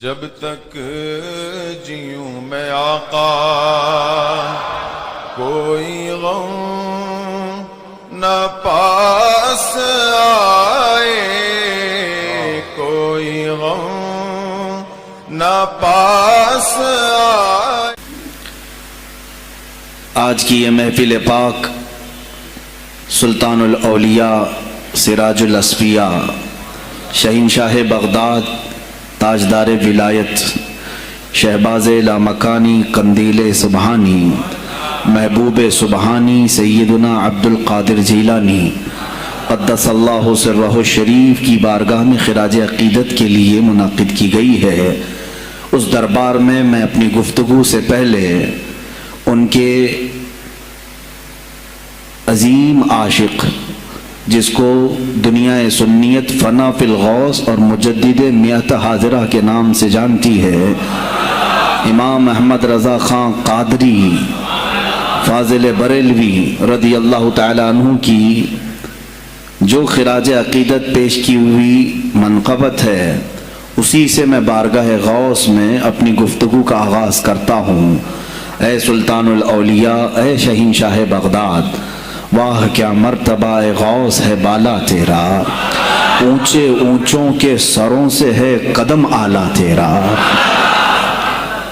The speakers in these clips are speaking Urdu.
جب تک جیوں میں آقا کوئی غم نہ پاس آئے، کوئی غم نہ پاس آئے۔ آج کی یہ محفل پاک سلطان الاولیاء سراج الاصفیاء شہنشاہ بغداد تاجدار ولایت شہباز لامکانی قندیل سبحانی محبوب سبحانی سیدنا عبد القادر جیلانی قدس اللہ سرہ الشریف کی بارگاہ میں خراج عقیدت کے لیے منعقد کی گئی ہے۔ اس دربار میں میں اپنی گفتگو سے پہلے ان کے عظیم عاشق جس کو دنیا سنیت فنا فی الغوث اور مجدد میت حاضرہ کے نام سے جانتی ہے، امام احمد رضا خان قادری فاضل بریلوی رضی اللہ تعالی عنہ کی جو خراج عقیدت پیش کی ہوئی منقبت ہے، اسی سے میں بارگاہ غوث میں اپنی گفتگو کا آغاز کرتا ہوں۔ اے سلطان الاولیاء، اے شہنشاہ بغداد، واہ کیا مرتبہ غوث ہے بالا تیرا، اونچے اونچوں کے سروں سے ہے قدم اعلیٰ تیرا۔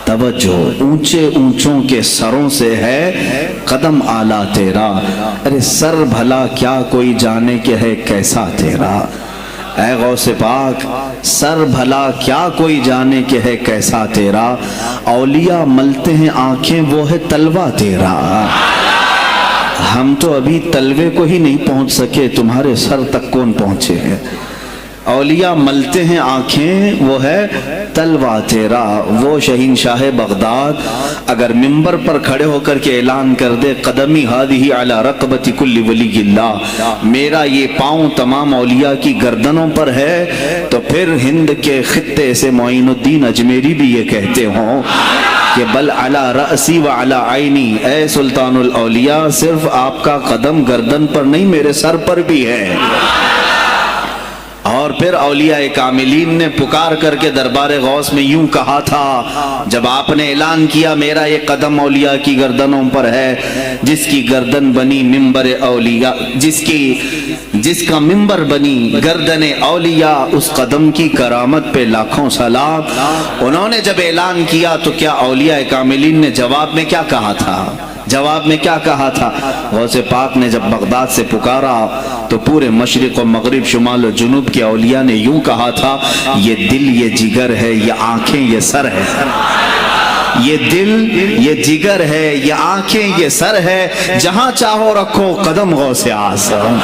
توجہ، اونچے اونچوں کے سروں سے ہے قدم اعلیٰ تیرا، ارے سر بھلا کیا کوئی جانے کہ ہے کیسا تیرا۔ اے غوث پاک، سر بھلا کیا کوئی جانے کہ ہے کیسا تیرا، اولیاء ملتے ہیں آنکھیں وہ ہے تلوہ تیرا۔ ہم تو ابھی تلوے کو ہی نہیں پہنچ سکے، تمہارے سر تک کون پہنچے ہیں۔ اولیاء ملتے ہیں آنکھیں وہ ہے تلوہ تیرا۔ وہ شہنشاہ بغداد اگر منبر پر کھڑے ہو کر کے اعلان کر دے قدمی ہادی علی رقبت کل ولی اللہ، میرا یہ پاؤں تمام اولیاء کی گردنوں پر ہے، تو پھر ہند کے خطے سے معین الدین اجمیری بھی یہ کہتے ہوں کہ بل علی رأسی و علی عینی، اے سلطان الاولیاء صرف آپ کا قدم گردن پر نہیں میرے سر پر بھی ہے۔ اور پھر اولیاء کاملین نے پکار کر کے دربار غوث میں یوں کہا تھا جب آپ نے اعلان کیا میرا یہ قدم اولیاء کی گردنوں پر ہے، جس کی گردن بنی منبر اولیاء، جس کا منبر بنی گردن اولیاء، اس قدم کی کرامت پہ لاکھوں سلام۔ انہوں نے جب اعلان کیا تو کیا اولیاء کاملین نے جواب میں کیا کہا تھا؟ جواب میں کیا کہا تھا؟ غوث پاک نے جب بغداد سے پکارا تو پورے مشرق و مغرب شمال و جنوب کے اولیاء نے یوں کہا تھا، یہ دل یہ جگر ہے، یہ آنکھیں یہ سر ہے۔ یہ دل یہ جگر ہے، یہ آنکھیں یہ سر ہے، جہاں چاہو رکھو قدم غوث اعظم۔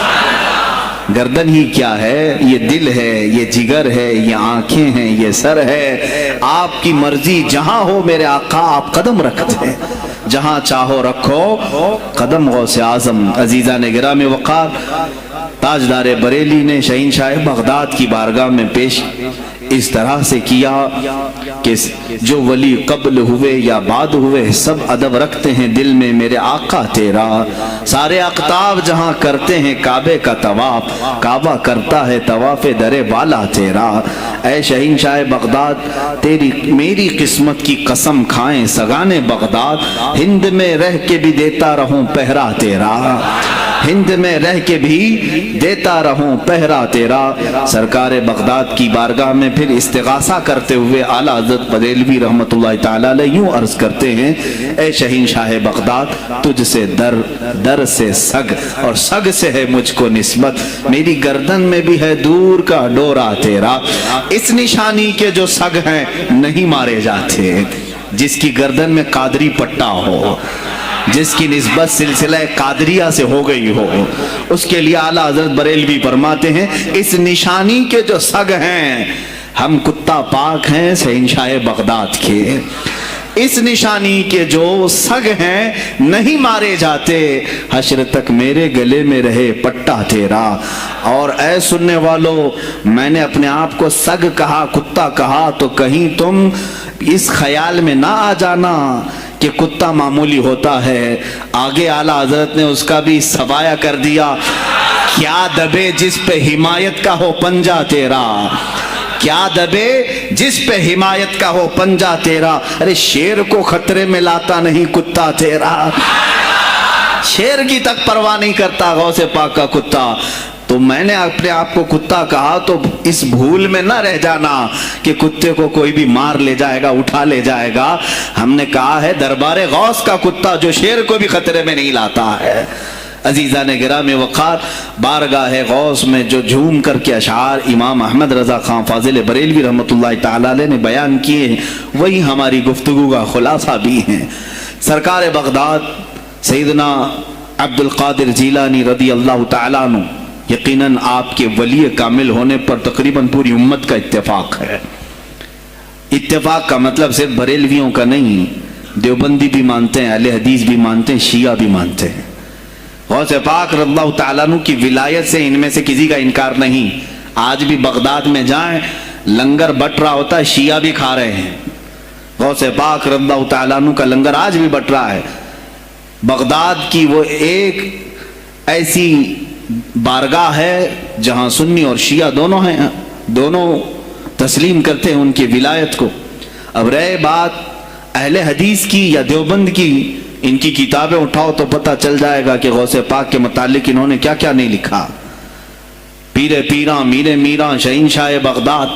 گردن ہی کیا ہے، یہ دل ہے، یہ جگر ہے، یہ آنکھیں ہیں، یہ سر ہے، آپ کی مرضی جہاں ہو میرے آقا آپ قدم رکھتے ہیں، جہاں چاہو رکھو قدم غوث اعظم۔ عزیزان گرامی وقار، تاجدار بریلی نے شہنشاہ بغداد کی بارگاہ میں پیش اس طرح سے کیا کہ جو ولی قبل ہوئے یا بعد ہوئے سب ادب رکھتے ہیں دل میں میرے آقا تیرا، سارے اقطاب جہاں کرتے ہیں کعبے کا طواف، کعبہ کرتا ہے طواف در والا تیرا۔ اے شہنشاہ بغداد، میری قسمت کی قسم کھائیں سگانے بغداد، ہند میں رہ کے بھی دیتا رہوں پہرا تیرا، ہند میں رہ کے بھی دیتا رہوں پہرا تیرا۔ سرکار بغداد کی بارگاہ میں پھر استغاثہ کرتے ہوئے اعلیٰ حضرت بریلوی رحمت اللہ تعالی علیہ یوں عرض کرتے ہیں، اے شہنشاہ بغداد، تجھ سے در سے سگ اور سگ سے ہے مجھ کو نسبت، میری گردن میں بھی ہے دور کا ڈورا تیرا۔ اس نشانی کے جو سگ ہیں نہیں مارے جاتے، جس کی گردن میں قادری پٹا ہو، جس کی نسبت سلسلہ قادریہ سے ہو گئی ہو، اس کے لیے اعلیٰ حضرت بریلوی فرماتے ہیں اس نشانی کے جو سگ ہیں، ہم کتا پاک ہیں شہنشاہ بغداد کے، اس نشانی کے جو سگ ہیں نہیں مارے جاتے، حشر تک میرے گلے میں رہے پٹا تیرا۔ اور اے سننے والو، میں نے اپنے آپ کو سگ کہا، کتا کہا، تو کہیں تم اس خیال میں نہ آ جانا کہ کتا معمولی ہوتا ہے۔ آگے اعلیٰ حضرت نے اس کا بھی سوایہ کر دیا، کیا دبے جس پہ حمایت کا ہو پنجہ تیرا، کیا دبے جس پہ حمایت کا ہو پنجہ تیرا، ارے شیر کو خطرے میں لاتا نہیں کتا تیرا، شیر کی تک پرواہ نہیں کرتا غوث پاک کا کتا۔ تو میں نے اپنے آپ کو کتا کہا تو اس بھول میں نہ رہ جانا کہ کتے کو کوئی بھی مار لے جائے گا، اٹھا لے جائے گا۔ ہم نے کہا ہے دربار غوث کا کتا جو شیر کو بھی خطرے میں نہیں لاتا ہے۔ عزیزان گرامی وقار، بارگاہ غوث میں جو جھوم کر کے اشعار امام احمد رضا خان فاضل بریلوی رحمۃ اللہ تعالی علیہ نے بیان کیے ہیں، وہی ہماری گفتگو کا خلاصہ بھی ہیں۔ سرکار بغداد سیدنا عبد القادر جیلانی رضی اللہ تعالیٰ عنہ، یقیناً آپ کے ولی کامل ہونے پر تقریباً پوری امت کا اتفاق ہے۔ اتفاق کا مطلب صرف بریلویوں کا نہیں، دیوبندی بھی مانتے ہیں، اہل حدیث بھی مانتے ہیں، شیعہ بھی مانتے ہیں۔ غوث پاک رضی اللہ تعالیٰ عنہ کی ولایت سے ان میں سے کسی کا انکار نہیں۔ آج بھی بغداد میں جائیں لنگر بٹ رہا ہوتا ہے، شیعہ بھی کھا رہے ہیں۔ غوث پاک رضی اللہ تعالیٰ عنہ کا لنگر آج بھی بٹ رہا ہے۔ بغداد کی وہ ایک ایسی بارگاہ ہے جہاں سنی اور شیعہ دونوں ہیں، دونوں تسلیم کرتے ہیں ان کی ولایت کو۔ اب رہے بات اہل حدیث کی یا دیوبند کی، ان کی کتابیں اٹھاؤ تو پتہ چل جائے گا کہ غوث پاک کے متعلق انہوں نے کیا کیا نہیں لکھا۔ پیر پیراں، میر میراں، شہنشاہ بغداد،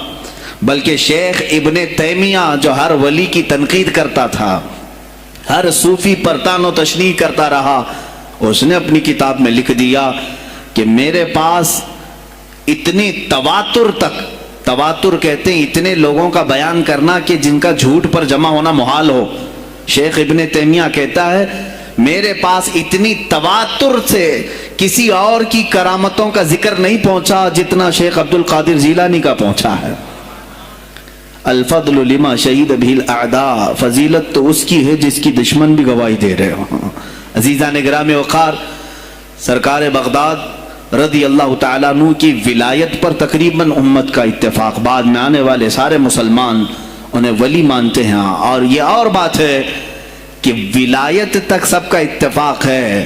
بلکہ شیخ ابن تیمیہ جو ہر ولی کی تنقید کرتا تھا، ہر صوفی پر تان و تشریح کرتا رہا، اس نے اپنی کتاب میں لکھ دیا کہ میرے پاس اتنی تواتر تک، تواتر کہتے ہیں اتنے لوگوں کا بیان کرنا کہ جن کا جھوٹ پر جمع ہونا محال ہو۔ شیخ ابن تیمیہ کہتا ہے میرے پاس اتنی تواتر سے کسی اور کی کرامتوں کا ذکر نہیں پہنچا جتنا شیخ عبد القادر جیلانی کا پہنچا ہے۔ الفضل لما شہید بھی الاعداء، فضیلت تو اس کی ہے جس کی دشمن بھی گواہی دے رہے ہوں۔ عزیزان گرامی وقار، سرکار بغداد رضی اللہ تعالیٰ عنہ کی ولایت پر تقریباً امت کا اتفاق، بعد میں آنے والے سارے مسلمان انہیں ولی مانتے ہیں۔ اور یہ اور بات ہے کہ ولایت تک سب کا اتفاق ہے،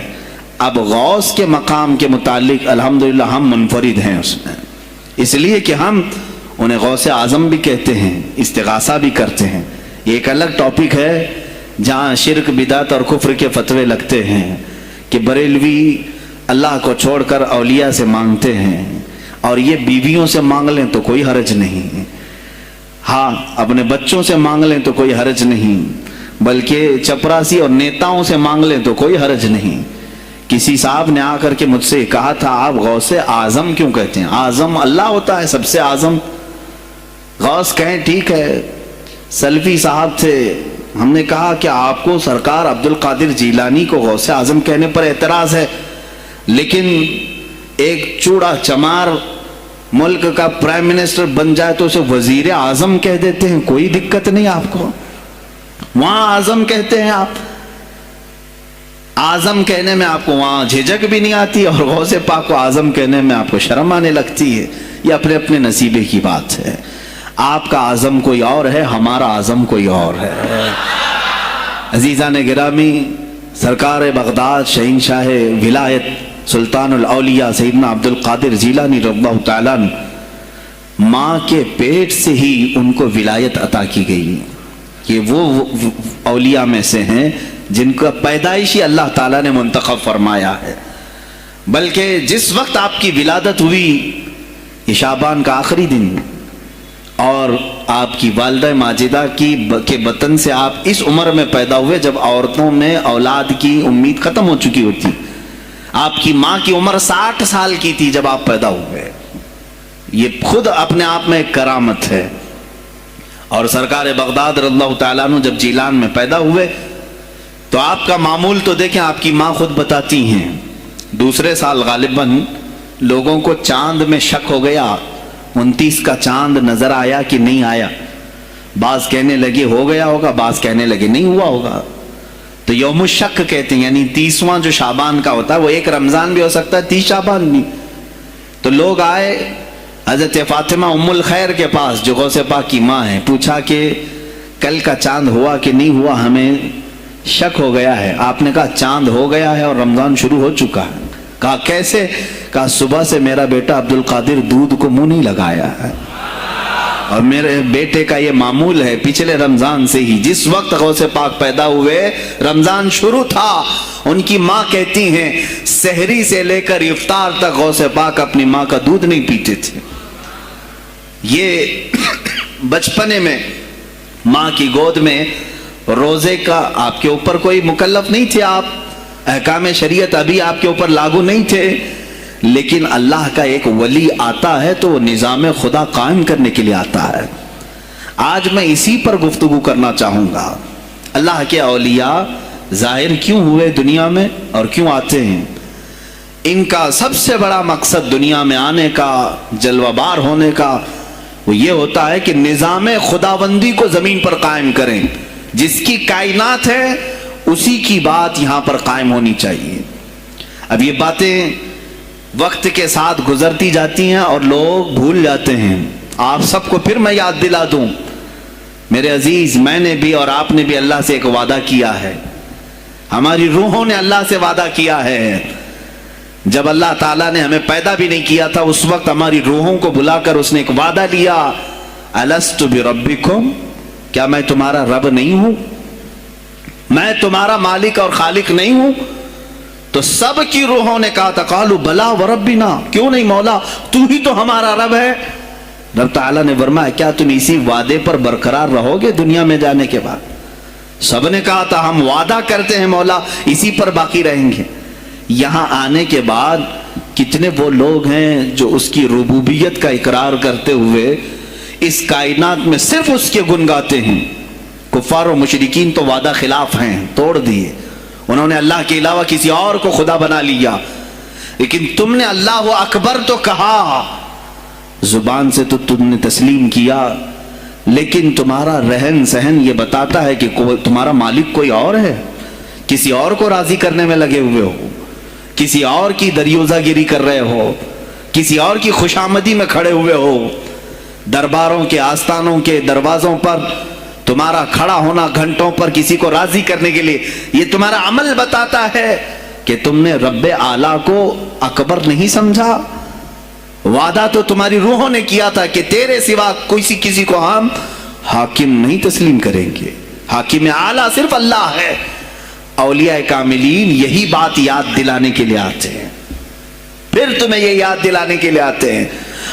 اب غوث کے مقام کے متعلق الحمدللہ ہم منفرد ہیں اس میں، اس لیے کہ ہم انہیں غوث اعظم بھی کہتے ہیں، استغاثہ بھی کرتے ہیں۔ یہ ایک الگ ٹاپک ہے جہاں شرک بدعت اور کفر کے فتوے لگتے ہیں کہ بریلوی اللہ کو چھوڑ کر اولیاء سے مانگتے ہیں، اور یہ بیویوں سے مانگ لیں تو کوئی حرج نہیں، ہاں اپنے بچوں سے مانگ لیں تو کوئی حرج نہیں، بلکہ چپراسی اور نیتاؤں سے مانگ لیں تو کوئی حرج نہیں۔ کسی صاحب نے آ کر کے مجھ سے کہا تھا آپ غوث اعظم کیوں کہتے ہیں؟ اعظم اللہ ہوتا ہے سب سے اعظم، غوث کہیں ٹھیک ہے۔ سلفی صاحب تھے، ہم نے کہا کہ آپ کو سرکار عبد القادر جیلانی کو غوث اعظم کہنے پر اعتراض ہے، لیکن ایک چوڑا چمار ملک کا پرائم منسٹر بن جائے تو اسے وزیر اعظم کہہ دیتے ہیں، کوئی دقت نہیں آپ کو، وہاں اعظم کہتے ہیں آپ، اعظم کہنے میں آپ کو وہاں جھجک بھی نہیں آتی، اور غوث پاک کو اعظم کہنے میں آپ کو شرم آنے لگتی ہے۔ یہ اپنے اپنے نصیبے کی بات ہے، آپ کا اعظم کوئی اور ہے، ہمارا اعظم کوئی اور ہے۔ عزیزان گرامی، سرکار بغداد شہنشاہ ولایت سلطان الاولیاء سیدنا عبد القادر جیلانی رضی اللہ تعالیٰ عنہ، ماں کے پیٹ سے ہی ان کو ولایت عطا کی گئی۔ یہ وہ اولیاء میں سے ہیں جن کا پیدائشی اللہ تعالیٰ نے منتخب فرمایا ہے، بلکہ جس وقت آپ کی ولادت ہوئی یہ شعبان کا آخری دن، اور آپ کی والدہ ماجدہ کے بطن سے آپ اس عمر میں پیدا ہوئے جب عورتوں میں اولاد کی امید ختم ہو چکی ہوتی۔ آپ کی ماں کی عمر 60 سال کی تھی جب آپ پیدا ہوئے، یہ خود اپنے آپ میں ایک کرامت ہے۔ اور سرکار بغداد رضی اللہ تعالیٰ عنہ جب جیلان میں پیدا ہوئے تو آپ کا معمول تو دیکھیں، آپ کی ماں خود بتاتی ہیں دوسرے سال غالباً لوگوں کو چاند میں شک ہو گیا، 29 کا چاند نظر آیا کہ نہیں آیا، بعض کہنے لگے ہو گیا ہوگا، بعض کہنے لگے نہیں ہوا ہوگا، تو یوم الشک کہتے ہیں، یعنی 30واں جو شعبان کا ہوتا ہے، وہ ایک رمضان بھی ہو سکتا ہے 30 شعبان بھی۔ تو لوگ آئے حضرت فاطمہ ام الخیر کے پاس جو غوث پاک کی ماں ہے، پوچھا کہ کل کا چاند ہوا کہ نہیں ہوا، ہمیں شک ہو گیا ہے۔ آپ نے کہا چاند ہو گیا ہے اور رمضان شروع ہو چکا ہے۔ کہا کیسے؟ کہا صبح سے میرا بیٹا عبد القادر دودھ کو منہ نہیں لگایا ہے۔ اور میرے بیٹے کا یہ معمول ہے پچھلے رمضان سے ہی، جس وقت غوث پاک پیدا ہوئے رمضان شروع تھا، ان کی ماں کہتی ہیں سحری سے لے کر افطار تک غوث پاک اپنی ماں کا دودھ نہیں پیتے تھے۔ یہ بچپنے میں ماں کی گود میں روزے کا آپ کے اوپر کوئی مکلف نہیں تھے، آپ احکام شریعت ابھی آپ کے اوپر لاگو نہیں تھے، لیکن اللہ کا ایک ولی آتا ہے تو وہ نظام خدا قائم کرنے کے لیے آتا ہے۔ آج میں اسی پر گفتگو کرنا چاہوں گا، اللہ کے اولیاء ظاہر کیوں ہوئے دنیا میں اور کیوں آتے ہیں؟ ان کا سب سے بڑا مقصد دنیا میں آنے کا، جلوہ بار ہونے کا، وہ یہ ہوتا ہے کہ نظام خداوندی کو زمین پر قائم کریں، جس کی کائنات ہے اسی کی بات یہاں پر قائم ہونی چاہیے۔ اب یہ باتیں وقت کے ساتھ گزرتی جاتی ہیں اور لوگ بھول جاتے ہیں۔ آپ سب کو پھر میں یاد دلا دوں، میرے عزیز، میں نے بھی اور آپ نے بھی اللہ سے ایک وعدہ کیا ہے، ہماری روحوں نے اللہ سے وعدہ کیا ہے۔ جب اللہ تعالیٰ نے ہمیں پیدا بھی نہیں کیا تھا اس وقت ہماری روحوں کو بلا کر اس نے ایک وعدہ لیا، الست بربکم، کیا میں تمہارا رب نہیں ہوں؟ میں تمہارا مالک اور خالق نہیں ہوں؟ تو سب کی روحوں نے کہا تھا قالوا بلا وربنا، کیوں نہیں مولا، تو ہی تو ہمارا رب ہے۔ رب تعالیٰ نے فرمایا کیا تم اسی وعدے پر برقرار رہو گے دنیا میں جانے کے بعد؟ سب نے کہا تھا ہم وعدہ کرتے ہیں مولا اسی پر باقی رہیں گے۔ یہاں آنے کے بعد کتنے وہ لوگ ہیں جو اس کی ربوبیت کا اقرار کرتے ہوئے اس کائنات میں صرف اس کے گن گاتے ہیں۔ کفار و مشرکین تو وعدہ خلاف ہیں، توڑ دیے، انہوں نے اللہ کے علاوہ کسی اور کو خدا بنا لیا، لیکن تم نے اللہ اکبر تو کہا، زبان سے تو تم نے تسلیم کیا، لیکن تمہارا رہن سہن یہ بتاتا ہے کہ تمہارا مالک کوئی اور ہے، کسی اور کو راضی کرنے میں لگے ہوئے ہو، کسی اور کی دریوزہ گیری کر رہے ہو، کسی اور کی خوشامدی میں کھڑے ہوئے ہو، درباروں کے آستانوں کے دروازوں پر تمہارا کھڑا ہونا گھنٹوں پر کسی کو راضی کرنے کے لیے، یہ تمہارا عمل بتاتا ہے کہ تم نے رب اعلیٰ کو اکبر نہیں سمجھا۔ وعدہ تو تمہاری روحوں نے کیا تھا کہ تیرے سوا کسی کو ہم حاکم نہیں تسلیم کریں گے، حاکم اعلیٰ صرف اللہ ہے۔ اولیاء کاملین یہی بات یاد دلانے کے لیے آتے ہیں، پھر تمہیں یہ یاد دلانے کے لیے آتے ہیں،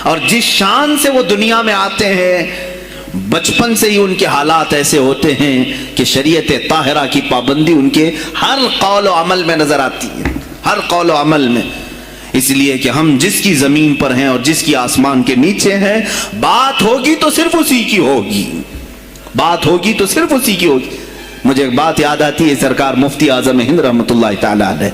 اور جس شان سے وہ دنیا میں آتے ہیں بچپن سے ہی ان کے حالات ایسے ہوتے ہیں کہ شریعت طاہرہ کی پابندی ان کے ہر قول و عمل میں نظر آتی ہے، ہر قول و عمل میں۔ اس لیے کہ ہم جس کی زمین پر ہیں اور جس کی آسمان کے نیچے ہیں، بات ہوگی تو صرف اسی کی ہوگی، بات ہوگی تو صرف اسی کی ہوگی۔ مجھے ایک بات یاد آتی ہے، سرکار مفتی اعظم ہند رحمۃ اللہ تعالیٰ علیہ،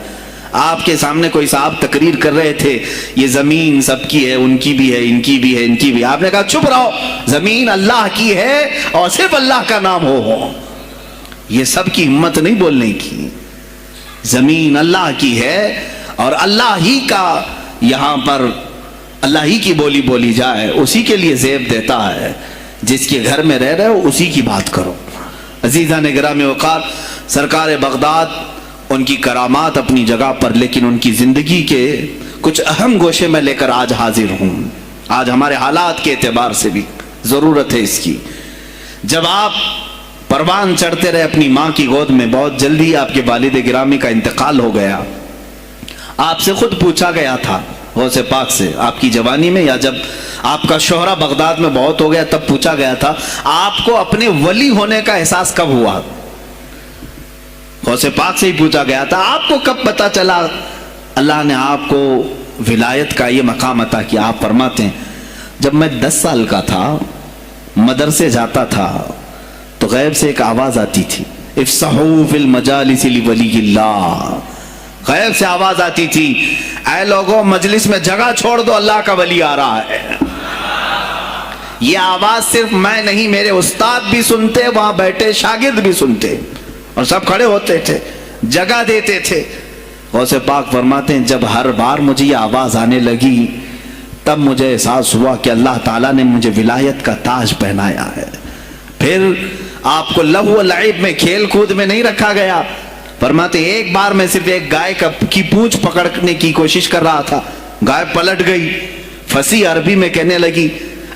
آپ کے سامنے کوئی صاحب تقریر کر رہے تھے، یہ زمین سب کی ہے، ان کی بھی ہے، ان کی بھی ہے، ان کی بھی ہے۔ آپ نے کہا چپ رہو، زمین اللہ کی ہے اور صرف اللہ کا نام ہو۔ یہ سب کی ہمت نہیں بولنے کی، زمین اللہ کی ہے اور اللہ ہی کا، یہاں پر اللہ ہی کی بولی بولی جائے، اسی کے لیے زیب دیتا ہے۔ جس کے گھر میں رہ رہے ہو اسی کی بات کرو۔ عزیزان گرامی وقار، سرکار بغداد، ان کی کرامات اپنی جگہ پر، لیکن ان کی زندگی کے کچھ اہم گوشے میں لے کر آج حاضر ہوں۔ آج ہمارے حالات کے اعتبار سے بھی ضرورت ہے اس کی۔ جب آپ پروان چڑھتے رہے اپنی ماں کی گود میں، بہت جلدی آپ کے والد گرامی کا انتقال ہو گیا۔ آپ سے خود پوچھا گیا تھا غوث پاک سے، آپ کی جوانی میں یا جب آپ کا شہرہ بغداد میں بہت ہو گیا تب پوچھا گیا تھا آپ کو اپنے ولی ہونے کا احساس کب ہوا؟ غوث پاک سے ہی پوچھا گیا تھا آپ کو کب پتا چلا اللہ نے آپ کو ولایت کا یہ مقام عطا کیا؟ آپ فرماتے ہیں جب میں 10 سال کا تھا، مدرسے جاتا تھا تو غیب سے ایک آواز آتی تھی، افصحوا فی المجالس لولی اللہ، غیب سے آواز آتی تھی اے لوگوں مجلس میں جگہ چھوڑ دو، اللہ کا ولی آ رہا ہے۔ یہ آواز صرف میں نہیں، میرے استاد بھی سنتے، وہاں بیٹھے شاگرد بھی سنتے، اور سب کھڑے ہوتے تھے، جگہ دیتے تھے۔ غوث پاک فرماتے ہیں جب ہر بار مجھے یہ آواز آنے لگی تب مجھے احساس ہوا کہ اللہ تعالیٰ نے مجھے ولایت کا تاج پہنایا ہے۔ پھر آپ کو لہو و لعب میں، کھیل کود میں نہیں رکھا گیا۔ فرماتے ایک بار میں صرف ایک گائے کی پونچھ پکڑنے کی کوشش کر رہا تھا، گائے پلٹ گئی، فصیح عربی میں کہنے لگی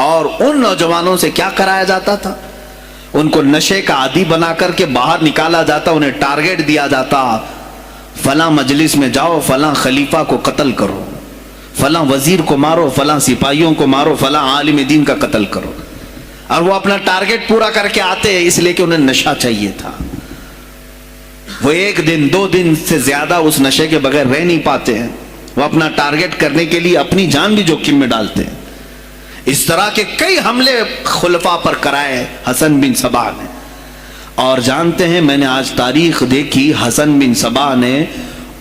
اور ان نوجوانوں سے کیا کرایا جاتا تھا؟ ان کو نشے کا عادی بنا کر کے باہر نکالا جاتا، انہیں ٹارگٹ دیا جاتا، فلاں مجلس میں جاؤ، فلاں خلیفہ کو قتل کرو، فلاں وزیر کو مارو، فلاں سپاہیوں کو مارو، فلاں عالم دین کا قتل کرو، اور وہ اپنا ٹارگٹ پورا کر کے آتے اس لیے کہ انہیں نشہ چاہیے تھا۔ وہ 1 دن 2 دن سے زیادہ اس نشے کے بغیر رہ نہیں پاتے ہیں، وہ اپنا ٹارگٹ کرنے کے لیے اپنی جان بھی جوخم میں ڈالتے ہیں۔ اس طرح کے کئی حملے خلفاء پر کرائے حسن بن صبا نے، اور جانتے ہیں میں نے آج تاریخ دیکھی، حسن بن صبا نے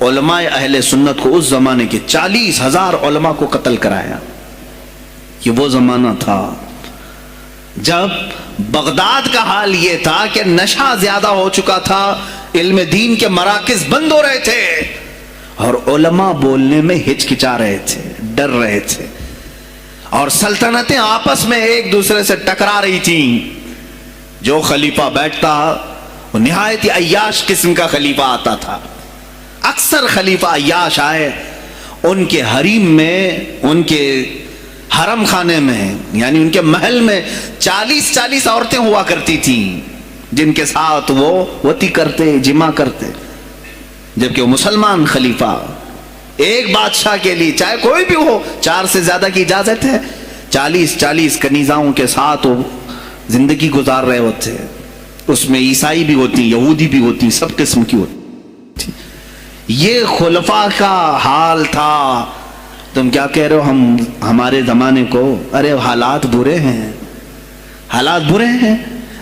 علماء اہل سنت کو اس زمانے کے 40,000 علماء کو قتل کرایا۔ یہ وہ زمانہ تھا جب بغداد کا حال یہ تھا کہ نشہ زیادہ ہو چکا تھا، علم دین کے مراکز بند ہو رہے تھے، اور علماء بولنے میں ہچکچا رہے تھے، ڈر رہے تھے، اور سلطنتیں آپس میں ایک دوسرے سے ٹکرا رہی تھیں۔ جو خلیفہ بیٹھتا وہ نہایت عیاش قسم کا خلیفہ آتا تھا۔ اکثر خلیفہ عیاش آئے، ان کے حریم میں، ان کے حرم خانے میں، یعنی ان کے محل میں 40 عورتیں ہوا کرتی تھیں جن کے ساتھ وہ وطی کرتے، جمع کرتے، جبکہ وہ مسلمان خلیفہ ایک بادشاہ کے لیے چاہے کوئی بھی ہو 4 سے زیادہ کی اجازت ہے، 40 کنیزاؤں کے ساتھ وہ زندگی گزار رہے ہوتے، اس میں عیسائی بھی ہوتی، یہودی بھی ہوتی، سب قسم کی ہوتی۔ یہ خلفاء کا حال تھا۔ تم کیا کہہ رہے ہو ہمارے زمانے کو؟ ارے حالات برے ہیں، حالات برے ہیں۔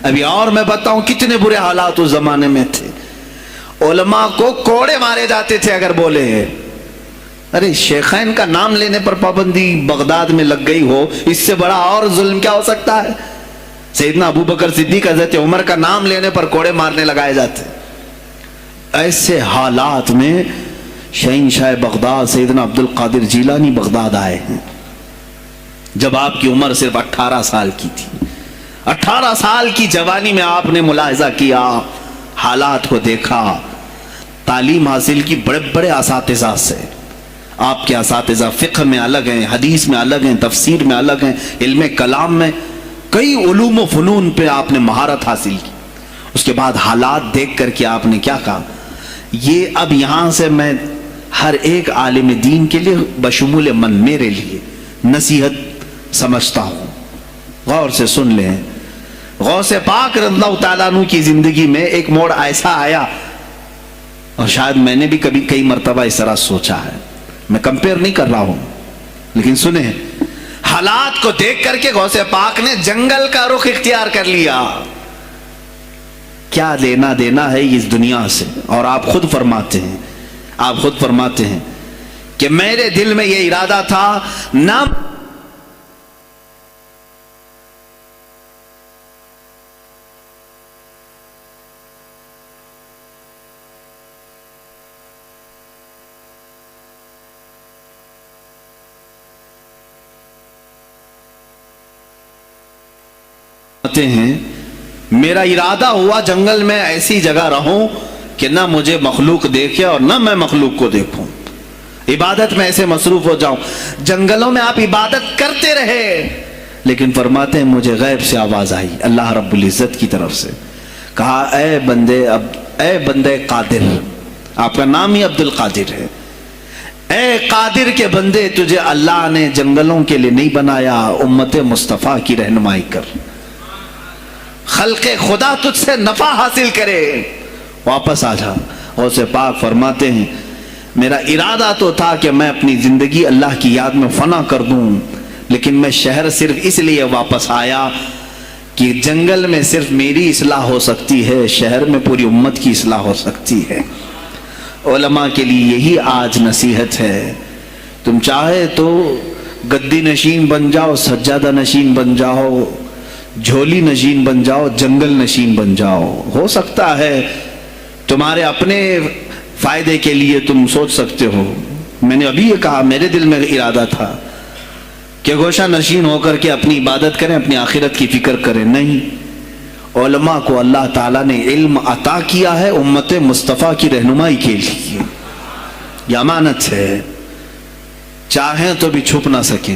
ابھی اور میں بتاؤں کتنے برے حالات اس زمانے میں تھے۔ علماء کو کوڑے مارے جاتے تھے اگر بولے۔ ارے شیخین کا نام لینے پر پابندی بغداد میں لگ گئی ہو، اس سے بڑا اور ظلم کیا ہو سکتا ہے؟ سیدنا ابو بکر صدیق، حضرت عمر کا نام لینے پر کوڑے مارنے لگائے جاتے۔ ایسے حالات میں شہنشاہ بغداد سیدنا عبد القادر جیلانی بغداد آئے ہیں جب آپ کی عمر صرف 18 سال کی تھی۔ 18 سال کی جوانی میں آپ نے ملاحظہ کیا، حالات کو دیکھا، تعلیم حاصل کی بڑے بڑے اساتذہ سے۔ آپ کے اساتذہ فقہ میں الگ ہیں، حدیث میں الگ ہیں، تفسیر میں الگ ہیں، علم کلام میں، کئی علوم و فنون پہ آپ نے مہارت حاصل کی۔ اس کے بعد حالات دیکھ کر کے آپ نے کیا کہا؟ یہ اب یہاں سے میں ہر ایک عالم دین کے لیے بشمول من میرے لیے نصیحت سمجھتا ہوں، غور سے سن لیں۔ غوث پاک رضی اللہ تعالیٰ عنہ کی زندگی میں ایک موڑ ایسا آیا، اور شاید میں نے بھی کبھی کئی مرتبہ اس طرح سوچا ہے، میں کمپیئر نہیں کر رہا ہوں، لیکن سنیں، حالات کو دیکھ کر کے غوث پاک نے جنگل کا رخ اختیار کر لیا۔ کیا لینا دینا ہے اس دنیا سے؟ اور آپ خود فرماتے ہیں کہ میرے دل میں یہ ارادہ تھا، نہ ہیں، میرا ارادہ ہوا جنگل میں ایسی جگہ رہوں کہ نہ مجھے مخلوق دیکھے اور نہ میں مخلوق کو دیکھوں، عبادت میں ایسے مصروف ہو جاؤں۔ جنگلوں میں آپ عبادت کرتے رہے، لیکن فرماتے ہیں مجھے غیب سے آواز آئی اللہ رب العزت کی طرف سے، کہا اے بندے قادر، آپ کا نام ہی عبد القادر ہے، اے قادر کے بندے، تجھے اللہ نے جنگلوں کے لیے نہیں بنایا، امت مصطفیٰ کی رہنمائی کر، خلق خدا تجھ سے نفع حاصل کرے، واپس آ جا۔ غوث پاک فرماتے ہیں میرا ارادہ تو تھا کہ میں اپنی زندگی اللہ کی یاد میں فنا کر دوں، لیکن میں شہر صرف اس لیے واپس آیا کہ جنگل میں صرف میری اصلاح ہو سکتی ہے، شہر میں پوری امت کی اصلاح ہو سکتی ہے۔ علماء کے لیے یہی آج نصیحت ہے، تم چاہے تو گدی نشین بن جاؤ، سجادہ نشین بن جاؤ، جھولی نشین بن جاؤ، جنگل نشین بن جاؤ، ہو سکتا ہے تمہارے اپنے فائدے کے لیے تم سوچ سکتے ہو۔ میں نے ابھی یہ کہا، میرے دل میں ارادہ تھا کہ گوشہ نشین ہو کر کے اپنی عبادت کریں، اپنی آخرت کی فکر کریں، نہیں، علماء کو اللہ تعالیٰ نے علم عطا کیا ہے امت مصطفیٰ کی رہنمائی کے لیے، یہ امانت ہے، چاہیں تو بھی چھپ نہ سکیں،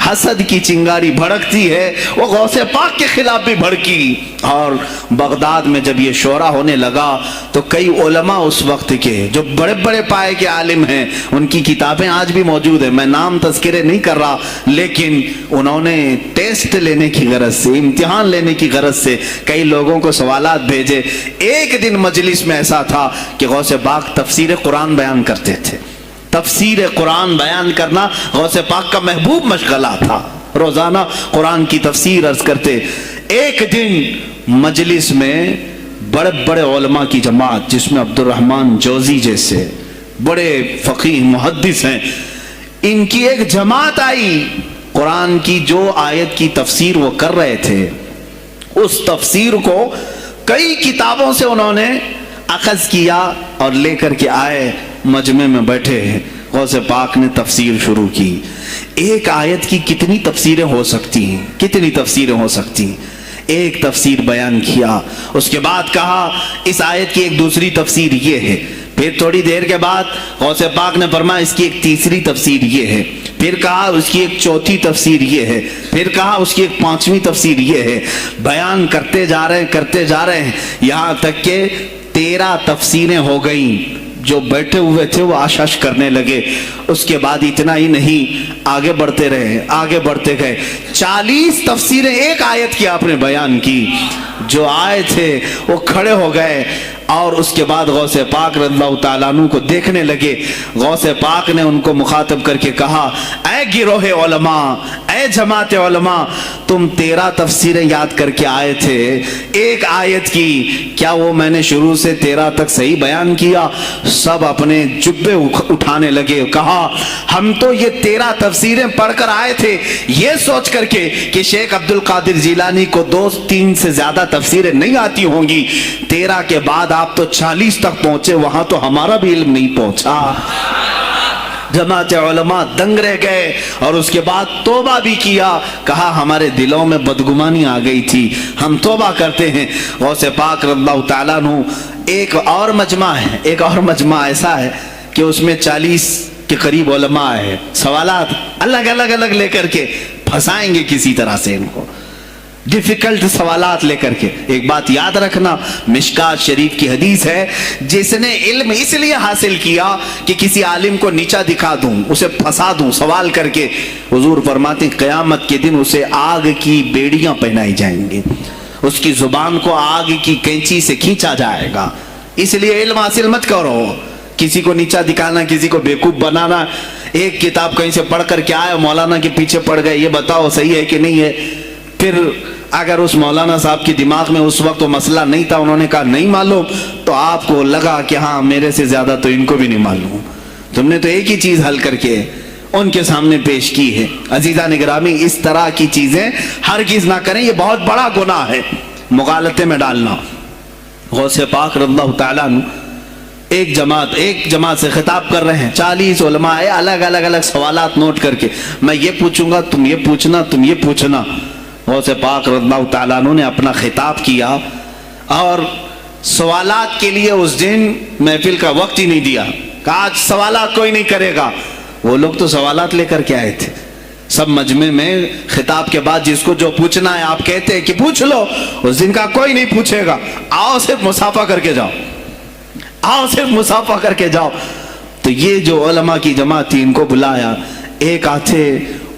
حسد کی چنگاری بھڑکتی ہے، وہ غوث پاک کے خلاف بھی بھڑکی۔ اور بغداد میں جب یہ شورا ہونے لگا تو کئی علماء اس وقت کے جو بڑے بڑے پائے کے عالم ہیں، ان کی کتابیں آج بھی موجود ہیں، میں نام تذکرے نہیں کر رہا، لیکن انہوں نے ٹیسٹ لینے کی غرض سے، امتحان لینے کی غرض سے کئی لوگوں کو سوالات بھیجے۔ ایک دن مجلس میں ایسا تھا کہ غوث پاک تفسیر قرآن بیان کرتے تھے۔ تفسیر قرآن بیان کرنا غوث پاک کا محبوب مشغلہ تھا، روزانہ قرآن کی تفسیر عرض کرتے۔ ایک دن مجلس میں بڑے بڑے علماء کی جماعت، جس میں عبد الرحمن جوزی جیسے بڑے فقیہ محدث ہیں، ان کی ایک جماعت آئی۔ قرآن کی جو آیت کی تفسیر وہ کر رہے تھے، اس تفسیر کو کئی کتابوں سے انہوں نے اخذ کیا اور لے کر کے آئے، مجمع میں بیٹھے ہیں۔ غوث پاک نے تفسیر شروع کی۔ ایک آیت کی کتنی تفسیریں ہو سکتی ہیں، کتنی تفسیریں ہو سکتی ہیں؟ ایک تفسیر بیان کیا، اس کے بعد کہا اس آیت کی ایک دوسری تفسیر یہ ہے۔ پھر تھوڑی دیر کے بعد غوث پاک نے فرمایا اس کی ایک تیسری تفسیر یہ ہے۔ پھر کہا اس کی ایک چوتھی تفسیر یہ ہے۔ پھر کہا اس کی ایک پانچویں تفسیر یہ ہے۔ بیان کرتے جا رہے ہیں یہاں تک کہ 13 تفسیریں ہو گئیں۔ جو بیٹھے ہوئے تھے وہ آشش کرنے لگے۔ اس کے بعد اتنا ہی نہیں، آگے بڑھتے رہے، آگے بڑھتے گئے۔ 40 تفسیریں ایک آیت کی آپ نے بیان کی۔ جو آئے تھے وہ کھڑے ہو گئے اور اس کے بعد غوث پاک رضی اللہ تعالیٰ عنہ کو دیکھنے لگے۔ غوث پاک نے ان کو مخاطب کر کے کہا، اے گروہ علماء، اے جماعت علماء، تم 13 تفسیریں یاد کر کے آئے تھے ایک آیت کی، کیا وہ میں نے شروع سے 13 تک صحیح بیان کیا؟ سب اپنے جبے اٹھانے لگے۔ کہا ہم تو یہ 13 تفسیریں پڑھ کر آئے تھے یہ سوچ کر کے کہ شیخ عبد القادر جیلانی کو 2-3 سے زیادہ تفسیریں نہیں آتی ہوں گی، 13 کے بعد آپ تو 40 تک پہنچے، وہاں تو ہمارا بھی علم نہیں پہنچا۔ جماعت علماء دنگ رہ گئے اور اس کے بعد توبہ بھی کیا۔ کہا ہمارے دلوں میں بدگمانی آ گئی تھی، ہم توبہ کرتے ہیں۔ غوث پاک رضی اللہ تعالیٰ عنہ ایک اور مجمع ایسا ہے کہ اس میں 40 کے قریب علماء ہے، سوالات الگ لے کر کے پھنسائیں گے کسی طرح سے ان کو، ڈیفیکلٹ سوالات لے کر کے۔ ایک بات یاد رکھنا، مشکات شریف کی حدیث ہے، جس نے علم اس لیے حاصل کیا کہ کسی عالم کو نیچا دکھا دوں، اسے پھنسا دوں سوال کر کے، حضور فرماتے ہیں قیامت کے دن اسے آگ کی بیڑیاں پہنائی جائیں گی، اس کی زبان کو آگ کی کینچی سے کھینچا جائے گا۔ اس لیے علم حاصل مت کرو، کسی کو نیچا دکھانا، کسی کو بیوقوف بنانا۔ ایک کتاب کہیں سے پڑھ کر کے آئے، مولانا کے پیچھے پڑ گئے، یہ بتاؤ صحیح ہے کہ نہیں ہے۔ پھر اگر اس مولانا صاحب کے دماغ میں اس وقت وہ مسئلہ نہیں تھا، انہوں نے کہا نہیں معلوم، تو آپ کو لگا کہ ہاں میرے سے زیادہ تو ان کو بھی نہیں معلوم، تم نے تو ایک ہی چیز حل کر کے ان کے سامنے پیش کی ہے۔ عزیزان گرامی، اس طرح کی چیزیں ہرگز نہ کریں، یہ بہت بڑا گناہ ہے مغالطے میں ڈالنا۔ غوث پاک رضی اللہ تعالیٰ عنہ ایک جماعت سے خطاب کر رہے ہیں، 40 علماء ہے، الگ سوالات نوٹ کر کے، میں یہ پوچھوں گا، تم یہ پوچھنا، تم یہ پوچھنا۔ غوث پاک رضی اللہ تعالیٰ عنہ نے اپنا خطاب کیا اور سوالات کے لیے اس دن محفل کا وقت ہی نہیں دیا، کہا آج سوالات کوئی نہیں کرے گا۔ وہ لوگ تو سوالات لے کر کے آئے تھے، سب مجمع میں خطاب کے بعد جس کو جو پوچھنا ہے آپ کہتے ہیں کہ پوچھ لو، اس دن کا کوئی نہیں پوچھے گا، آؤ صرف مصافحہ کر کے جاؤ، آؤ صرف مصافحہ کر کے جاؤ۔ تو یہ جو علماء کی جماعت تھی، ان کو بلایا، ایک آتے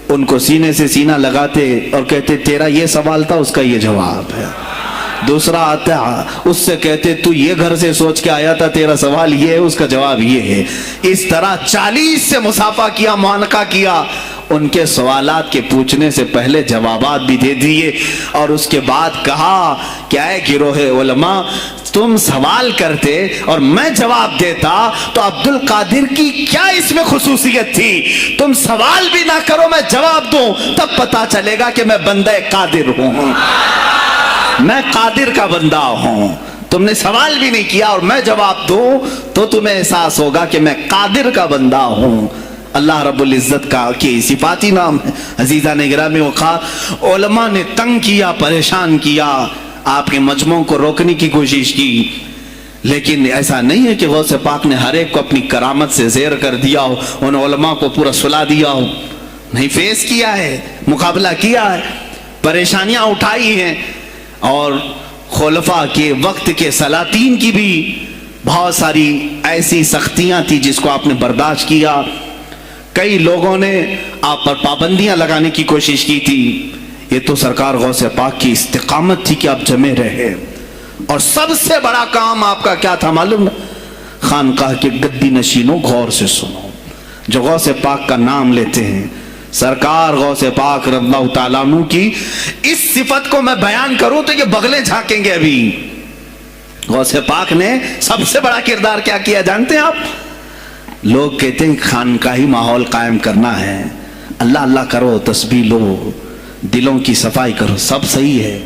ان کو سینے سے سینہ لگاتے اور کہتے تیرا یہ سوال تھا، اس کا یہ جواب ہے۔ دوسرا آتا اس سے کہتے تو یہ گھر سے سوچ کے آیا تھا، تیرا سوال یہ ہے، اس کا جواب یہ ہے۔ اس طرح 40 سے مصافحہ کیا، معانقہ کیا، ان کے سوالات کے پوچھنے سے پہلے جوابات بھی دے دیے، اور اس کے بعد کہا کیا ہے گروہ علماء، تم سوال کرتے اور میں جواب دیتا تو عبد القادر کی کیا اس میں خصوصیت تھی؟ تم سوال بھی نہ کرو، میں جواب دوں، تب پتا چلے گا کہ میں بندہ قادر ہوں، میں قادر کا بندہ ہوں۔ تم نے سوال بھی نہیں کیا اور میں جواب دوں تو تمہیں احساس ہوگا کہ میں قادر کا بندہ ہوں۔ اللہ رب العزت کا کی صفاتی نام ہے۔ عزیزان گرامی وقار، علماء نے تنگ کیا، پریشان کیا، آپ کے مجموعوں کو روکنے کی کوشش کی، لیکن ایسا نہیں ہے کہ غوث پاک نے ہر ایک کو اپنی کرامت سے زیر کر دیا ہو، ان علماء کو پورا سلا دیا ہو۔ نہیں فیس کیا ہے, مقابلہ کیا ہے, پریشانیاں اٹھائی ہیں, اور خلفاء کے وقت کے سلاطین کی بھی بہت ساری ایسی سختیاں تھی جس کو آپ نے برداشت کیا. کئی لوگوں نے آپ پر پابندیاں لگانے کی کوشش کی تھی. یہ تو سرکار غوث پاک کی استقامت تھی کہ آپ جمے رہے. اور سب سے بڑا کام آپ کا کیا تھا معلوم؟ خانقاہ کے گدی نشینوں غور سے سنو, جو غوث پاک کا نام لیتے ہیں, سرکار غوث پاک رضی اللہ تعالیٰ عنہ کی اس صفت کو میں بیان کروں تو یہ بغلیں جھانکیں گے. ابھی غوث پاک نے سب سے بڑا کردار کیا کیا جانتے ہیں آپ؟ لوگ کہتے ہیں خانقاہی ماحول قائم کرنا ہے, اللہ اللہ کرو, تسبیح لو, دلوں کی صفائی کرو, سب صحیح ہے,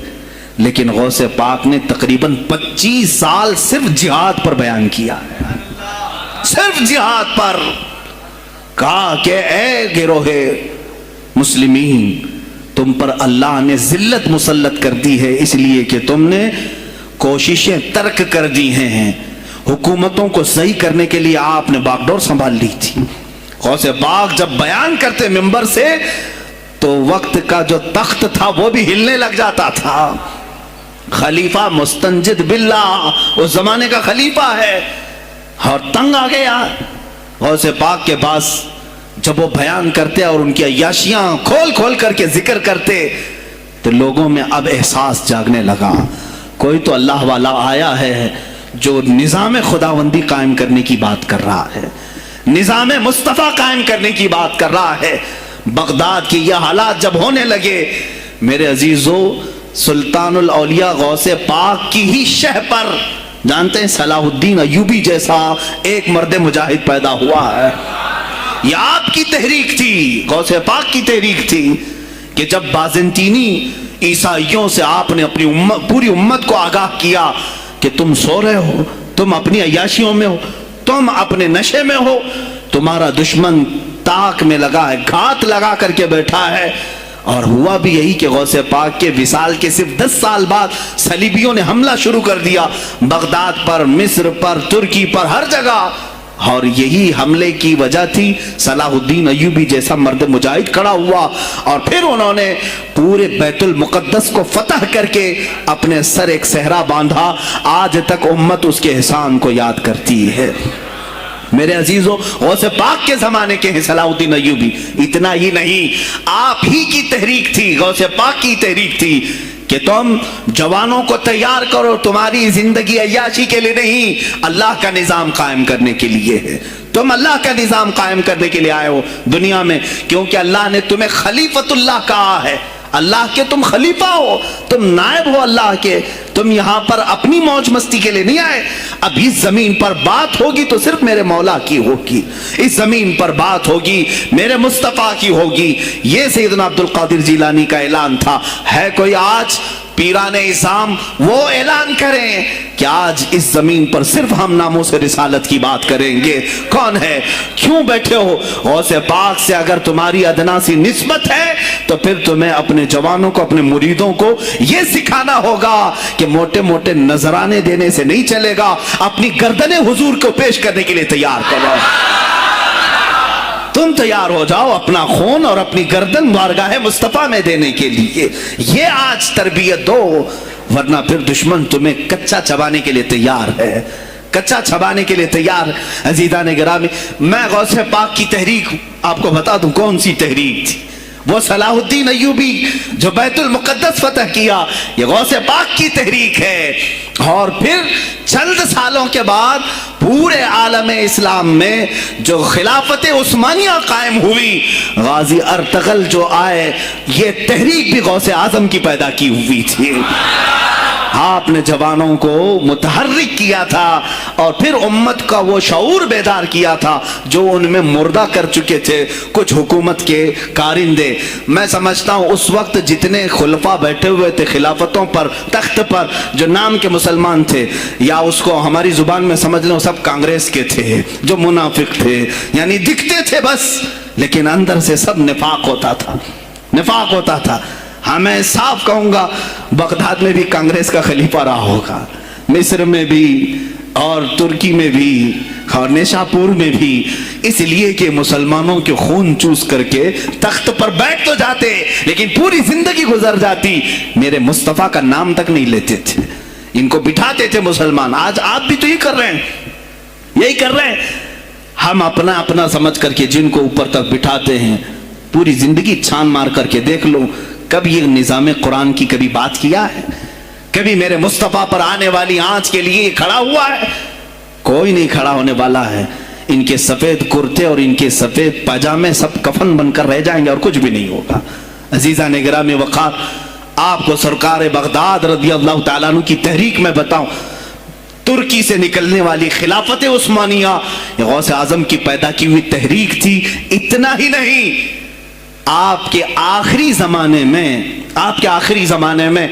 لیکن غوث پاک نے تقریباً 25 سال صرف جہاد پر بیان کیا, صرف جہاد پر. کہا کہ اے گروہ مسلمین, تم پر اللہ نے ذلت مسلط کر دی ہے اس لیے کہ تم نے کوششیں ترک کر دی ہیں. حکومتوں کو صحیح کرنے کے لیے آپ نے باغ ڈور سنبھال لی تھی. غوث پاک جب بیان کرتے ممبر سے تو وقت کا جو تخت تھا وہ بھی ہلنے لگ جاتا تھا. خلیفہ مستنجد باللہ, اس زمانے کا خلیفہ ہے, اور تنگ آ گیا غوث پاک کے پاس. جب وہ بیان کرتے اور ان کی عیاشیاں کھول کھول کر کے ذکر کرتے تو لوگوں میں اب احساس جاگنے لگا, کوئی تو اللہ والا آیا ہے جو نظام خداوندی قائم کرنے کی بات کر رہا ہے, نظام مصطفیٰ قائم کرنے کی بات کر رہا ہے. بغداد کی یہ حالات جب ہونے لگے, میرے عزیزو, سلطان الاولیاء غوث پاک کی ہی شہ پر جانتے ہیں صلاح الدین ایوبی جیسا ایک مرد مجاہد پیدا ہوا ہے. یہ آپ کی تحریک تھی, غوث پاک کی تحریک تھی کہ جب بازنطینی عیسائیوں سے آپ نے اپنی پوری امت کو آگاہ کیا کہ تم سو رہے ہو, تم اپنی عیاشیوں میں ہو, تم اپنے نشے میں ہو, تمہارا دشمن تاک میں لگا ہے, گھات لگا کر کے بیٹھا ہے. اور ہوا بھی یہی کہ غوث پاک کے وصال کے صرف 10 سال بعد صلیبیوں نے حملہ شروع کر دیا بغداد پر, مصر پر, ترکی پر, ہر جگہ. اور یہی حملے کی وجہ تھی صلاح الدین ایوبی جیسا مرد مجاہد کھڑا ہوا, اور پھر انہوں نے پورے بیت المقدس کو فتح کر کے اپنے سر ایک صحرا باندھا. آج تک امت اس کے احسان کو یاد کرتی ہے. میرے عزیزو, غوث پاک کے زمانے کے ہیں صلاح الدین ایوبی. اتنا ہی نہیں, آپ ہی کی تحریک تھی, غوث پاک کی تحریک تھی کہ تم جوانوں کو تیار کرو, تمہاری زندگی عیاشی کے لیے نہیں, اللہ کا نظام قائم کرنے کے لیے ہے. تم اللہ کا نظام قائم کرنے کے لیے آئے ہو دنیا میں, کیونکہ اللہ نے تمہیں خلیفۃ اللہ کہا ہے. اللہ کے تم خلیفہ ہو, تم نائب ہو اللہ کے. تم یہاں پر اپنی موج مستی کے لیے نہیں آئے. اب اس زمین پر بات ہوگی تو صرف میرے مولا کی ہوگی, اس زمین پر بات ہوگی میرے مصطفیٰ کی ہوگی. یہ سیدنا عبد القادر جیلانی کا اعلان تھا. ہے کوئی آج پیران اسلام وہ اعلان کریں کہ آج اس زمین پر صرف ہم ناموس رسالت کی بات کریں گے؟ کون ہے؟ کیوں بیٹھے ہو؟ غوث پاک سے اگر تمہاری ادنا سی نسبت ہے تو پھر تمہیں اپنے جوانوں کو, اپنے مریدوں کو یہ سکھانا ہوگا کہ موٹے موٹے نذرانے دینے سے نہیں چلے گا, اپنی گردنیں حضور کو پیش کرنے کے لیے تیار کرو. تم تیار ہو جاؤ اپنا خون اور اپنی گردن بارگاہ مصطفیٰ میں دینے کے لیے. یہ آج تربیت دو, ورنہ پھر دشمن تمہیں کچا چبانے کے لیے تیار ہے, کچا چھبانے کے لیے تیار. عزیزان گرامی, میں غوث پاک کی تحریک آپ کو بتا دوں کون سی تحریک تھی. وہ صلاح الدین ایوبی جو بیت المقدس فتح کیا, یہ غوث پاک کی تحریک ہے. اور پھر چند سالوں کے بعد پورے عالم اسلام میں جو خلافت عثمانیہ قائم ہوئی, غازی ارطغرل جو آئے, یہ تحریک بھی غوث اعظم کی پیدا کی ہوئی تھی. آپ نے جوانوں کو متحرک کیا تھا اور پھر امت کا وہ شعور بیدار کیا تھا جو ان میں مردہ کر چکے تھے کچھ حکومت کے کارندے. میں سمجھتا ہوں اس وقت جتنے خلفاء بیٹھے ہوئے تھے خلافتوں پر, تخت پر, جو نام کے مسلمان تھے, یا اس کو ہماری زبان میں سمجھ لیں سب کانگریس کے تھے, جو منافق تھے, یعنی دکھتے تھے بس, لیکن اندر سے سب نفاق ہوتا تھا, نفاق ہوتا تھا. ہاں میں صاف کہوں گا, بغداد میں بھی کانگریس کا خلیفہ رہا ہوگا, مصر میں بھی, اور ترکی میں بھی اور نیشاپور میں بھی، اس لیے کہ مسلمانوں کے خون چوس کر کے تخت پر بیٹھ تو جاتے لیکن پوری زندگی گزر جاتی، میرے مصطفیٰ کا نام تک نہیں لیتے تھے، ان کو بٹھاتے تھے مسلمان۔ آج آپ بھی تو یہی کر رہے ہیں، یہی کر رہے ہیں۔ ہم اپنا اپنا سمجھ کر کے جن کو اوپر تک بٹھاتے ہیں، پوری زندگی چھان مار کر کے دیکھ لو، کبھی یہ نظام قرآن کی کبھی بات کیا ہے؟ کبھی میرے مصطفیٰ پر آنے والی آنچ کے لیے کھڑا ہوا ہے؟ کوئی نہیں کھڑا ہونے والا ہے۔ ان کے سفید کرتے اور ان کے سفید پاجامے سب کفن بن کر رہ جائیں گے اور کچھ بھی نہیں ہوگا۔ عزیزان گرامی وقار، آپ کو سرکار بغداد رضی اللہ تعالیٰ عنہ کی تحریک میں بتاؤں، ترکی سے نکلنے والی خلافت عثمانیہ یہ غوث اعظم کی پیدا کی ہوئی تحریک تھی۔ اتنا ہی نہیں، آپ کے آخری زمانے میں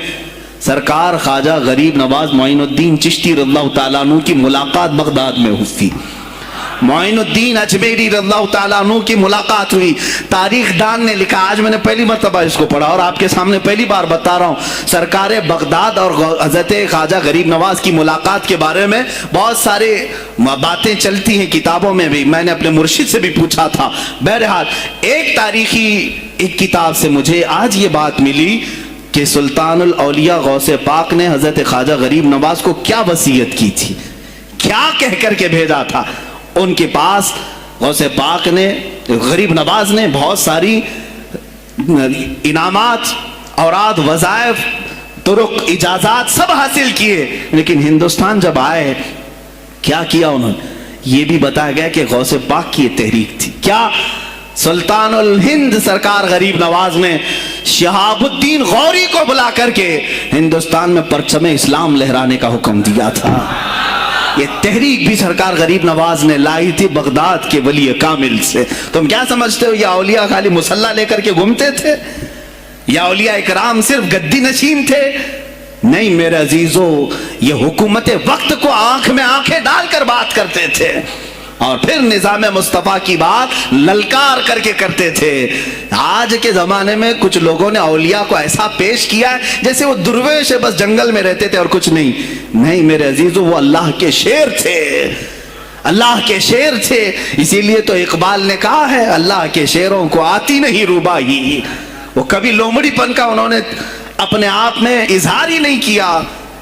سرکار خواجہ غریب نواز معین الدین چشتی رضی اللہ تعالیٰ عنہ کی ملاقات بغداد میں ہوئی، معین الدین اجمیری رضی اللہ تعالیٰ عنہ کی ملاقات ہوئی۔ تاریخ دان نے لکھا، آج میں نے پہلی مرتبہ اس کو پڑھا اور آپ کے سامنے پہلی بار بتا رہا ہوں، سرکار بغداد اور حضرت خواجہ غریب نواز کی ملاقات کے بارے میں بہت سارے باتیں چلتی ہیں کتابوں میں بھی، میں نے اپنے مرشد سے بھی پوچھا تھا۔ بہرحال ایک کتاب سے مجھے آج یہ بات ملی کہ سلطان الاولیاء غوث پاک نے حضرت خواجہ غریب نواز کو کیا وصیت کی تھی، کیا کہہ کر کے بھیجا تھا۔ ان کے پاس غوث پاک نے، غریب نواز نے بہت ساری انعامات، اوراد، وظائف، طرق، اجازات سب حاصل کیے، لیکن ہندوستان جب آئے کیا کیا انہوں نے؟ یہ بھی بتایا گیا کہ غوث پاک کی یہ تحریک تھی۔ کیا؟ سلطان الہند سرکار غریب نواز نے شہاب الدین غوری کو بلا کر کے ہندوستان میں پرچم اسلام لہرانے کا حکم دیا تھا۔ یہ تحریک بھی سرکار غریب نواز نے لائی تھی بغداد کے ولی کامل سے۔ تم کیا سمجھتے ہو یہ اولیاء خالی مسلح لے کر کے گھومتے تھے؟ یا اولیاء اکرام صرف گدی نشین تھے؟ نہیں میرے عزیزو، یہ حکومت وقت کو آنکھ میں آنکھیں ڈال کر بات کرتے تھے اور پھر نظام مصطفیٰ کی بات للکار کر کے کرتے تھے۔ آج کے زمانے میں کچھ لوگوں نے اولیاء کو ایسا پیش کیا ہے جیسے وہ درویش بس جنگل میں رہتے تھے اور کچھ نہیں۔ نہیں میرے عزیزو، وہ اللہ کے شیر تھے، اللہ کے شیر تھے۔ اسی لیے تو اقبال نے کہا ہے، اللہ کے شیروں کو آتی نہیں روبائی۔ وہ کبھی لومڑی پن کا انہوں نے اپنے آپ میں اظہار ہی نہیں کیا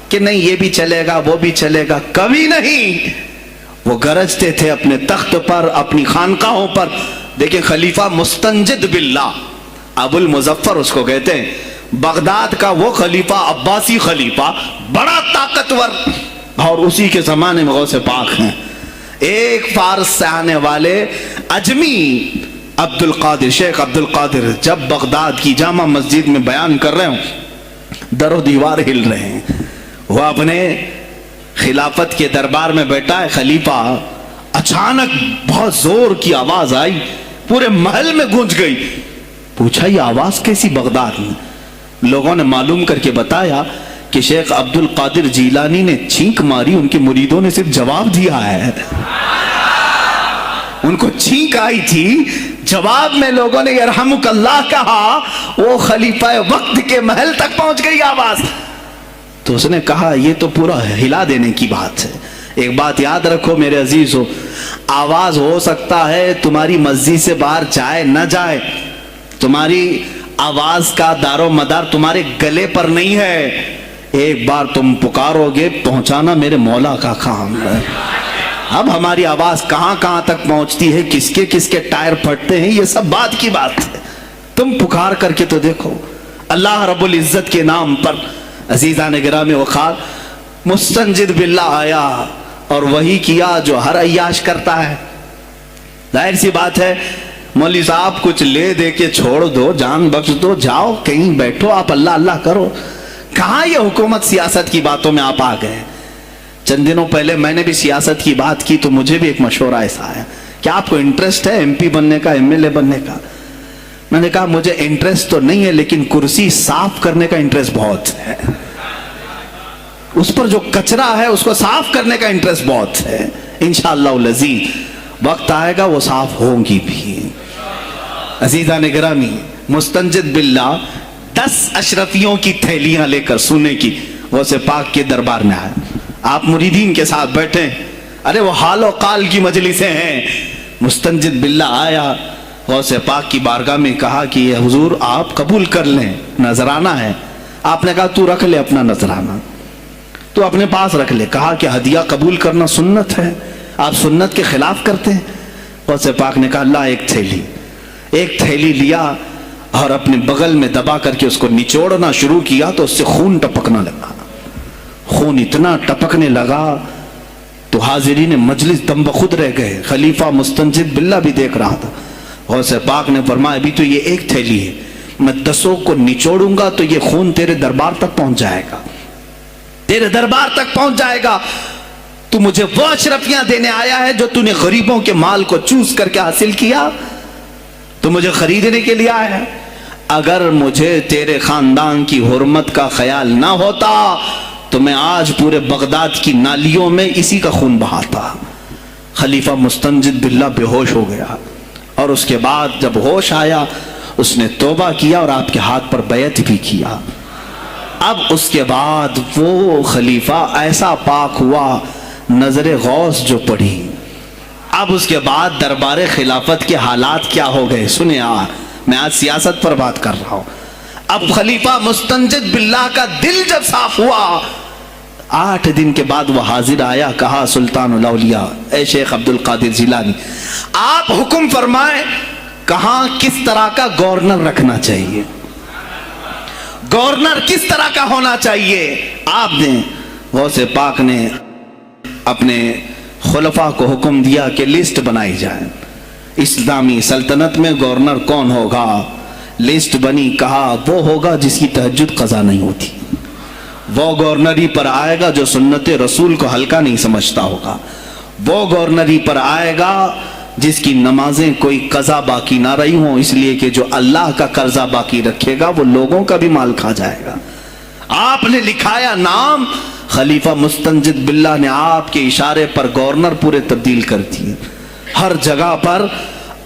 کہ نہیں یہ بھی چلے گا وہ بھی چلے گا، کبھی نہیں۔ وہ گرجتے تھے اپنے تخت پر، اپنی خانقاہوں پر۔ دیکھیں خلیفہ مستنجد باللہ، ابو المظفر اس کو کہتے ہیں، بغداد کا وہ خلیفہ، عباسی خلیفہ، بڑا طاقتور، اور اسی کے زمانے میں غوث پاک ہیں۔ ایک فارس سے آنے والے اجمی عبد القادر، شیخ عبد القادر، جب بغداد کی جامع مسجد میں بیان کر رہے ہوں، در و دیوار ہل رہے ہیں۔ وہ اپنے خلافت کے دربار میں بیٹھا ہے خلیفہ، اچانک بہت زور کی آواز آئی، پورے محل میں گونج گئی۔ پوچھا یہ آواز کیسی بغداد میں؟ لوگوں نے معلوم کر کے بتایا کہ شیخ عبد القادر جیلانی نے چھینک ماری، ان کے مریدوں نے صرف جواب دیا ہے۔ ان کو چھینک آئی تھی، جواب میں لوگوں نے یرحمک اللہ کہا، وہ خلیفہ وقت کے محل تک پہنچ گئی آواز۔ تو اس نے کہا یہ تو پورا ہلا دینے کی بات ہے۔ ایک بات یاد رکھو میرے عزیزو، آواز ہو سکتا ہے تمہاری مسجد سے باہر جائے نہ جائے، تمہاری آواز کا دار و مدار تمہارے گلے پر نہیں ہے۔ ایک بار تم پکارو گے، پہنچانا میرے مولا کا کام ہے۔ اب ہماری آواز کہاں کہاں تک پہنچتی ہے، کس کے ٹائر پھٹتے ہیں، یہ سب بات کی بات ہے۔ تم پکار کر کے تو دیکھو اللہ رب العزت کے نام پر۔ عزیزان گرامی وقار، مستنجد باللہ آیا اور وہی کیا جو ہر عیاش کرتا ہے۔ ظاہر سی بات ہے، مولوی صاحب کچھ لے دے کے چھوڑ دو، جان بخش دو، جاؤ کہیں بیٹھو، آپ اللہ اللہ کرو۔ کہاں یہ حکومت سیاست کی باتوں میں آپ آ گئے؟ چند دنوں پہلے میں نے بھی سیاست کی بات کی تو مجھے بھی ایک مشورہ ایسا آیا کہ آپ کو انٹرسٹ ہے ایم پی بننے کا، ایم ایل اے بننے کا؟ میں نے کہا مجھے انٹرسٹ تو نہیں ہے لیکن کرسی صاف کرنے کا انٹرسٹ بہت ہے، اس پر جو کچرا ہے اس کو صاف کرنے کا انٹرسٹ بہت ہے۔ انشاءاللہ العزیز وقت آئے گا وہ صاف ہوں گی بھی۔ عزیزان گرامی، مستنجد باللہ 10 اشرفیوں کی تھیلیاں لے کر سونے کی غوث پاک کے دربار میں آئے آپ مریدین کے ساتھ بیٹھے، ارے وہ حال و قال کی مجلسیں ہیں. مستنجد باللہ آیا، غوث پاک کی بارگاہ میں کہا کہ یہ حضور آپ قبول کر لیں، نذرانہ ہے. آپ نے کہا تو رکھ لے اپنا نذرانہ، تو اپنے پاس رکھ لے. کہا کہ ہدیہ قبول کرنا سنت ہے، آپ سنت کے خلاف کرتے ہیں. غوث پاک نے کہا اللہ ایک تھیلی لیا اور اپنے بغل میں دبا کر کے اس کو نچوڑنا شروع کیا تو اس سے خون ٹپکنا لگا. خون اتنا ٹپکنے لگا تو حاضرین مجلس دم بخود رہ گئے. خلیفہ مستنجد باللہ بھی دیکھ رہا تھا. غوث پاک نے فرمایا ابھی تو یہ ایک تھیلی ہے، میں 10 کو نچوڑوں گا تو یہ خون تیرے دربار تک پہنچ جائے گا، تیرے دربار تک پہنچ جائے گا. تو مجھے وہ اشرفیاں دینے آیا ہے جو تو نے غریبوں کے مال کو چوس کر کے حاصل کیا، تو مجھے خریدنے کے لیے آیا ہے. اگر مجھے تیرے خاندان کی حرمت کا خیال نہ ہوتا تو میں آج پورے بغداد کی نالیوں میں اسی کا خون بہاتا. خلیفہ مستنجد باللہ بے ہوش ہو گیا، اور اس کے بعد جب ہوش آیا اس نے توبہ کیا اور آپ کے ہاتھ پر بیعت بھی کیا. اب اس کے بعد وہ خلیفہ ایسا پاک ہوا، نظر غوث جو پڑی. اب اس کے بعد دربار خلافت کے حالات کیا ہو گئے سنیں. میں آج سیاست پر بات کر رہا ہوں. اب خلیفہ مستنجد باللہ کا دل جب صاف ہوا، 8 دن کے بعد وہ حاضر آیا. کہا سلطان الاولیاء اے شیخ عبد القادر جیلانی، آپ حکم فرمائیں کہاں کس طرح کا گورنر رکھنا چاہیے، گورنر کس طرح کا ہونا چاہیے. آپ نے غوث پاک نے اپنے خلفاء کو حکم دیا کہ لسٹ بنائی جائے، اسلامی سلطنت میں گورنر کون ہوگا. لسٹ بنی. کہا وہ ہوگا جس کی تہجد قضا نہیں ہوتی، وہ گورنری پر آئے گا جو سنت رسول کو ہلکا نہیں سمجھتا ہوگا، وہ گورنری پر آئے گا جس کی نمازیں کوئی قضا باقی نہ رہی ہوں، اس لیے کہ جو اللہ کا قرضہ باقی رکھے گا وہ لوگوں کا بھی مال کھا جائے گا. آپ نے لکھایا نام. خلیفہ مستنجد باللہ نے آپ کے اشارے پر گورنر پورے تبدیل کر دیے. ہر جگہ پر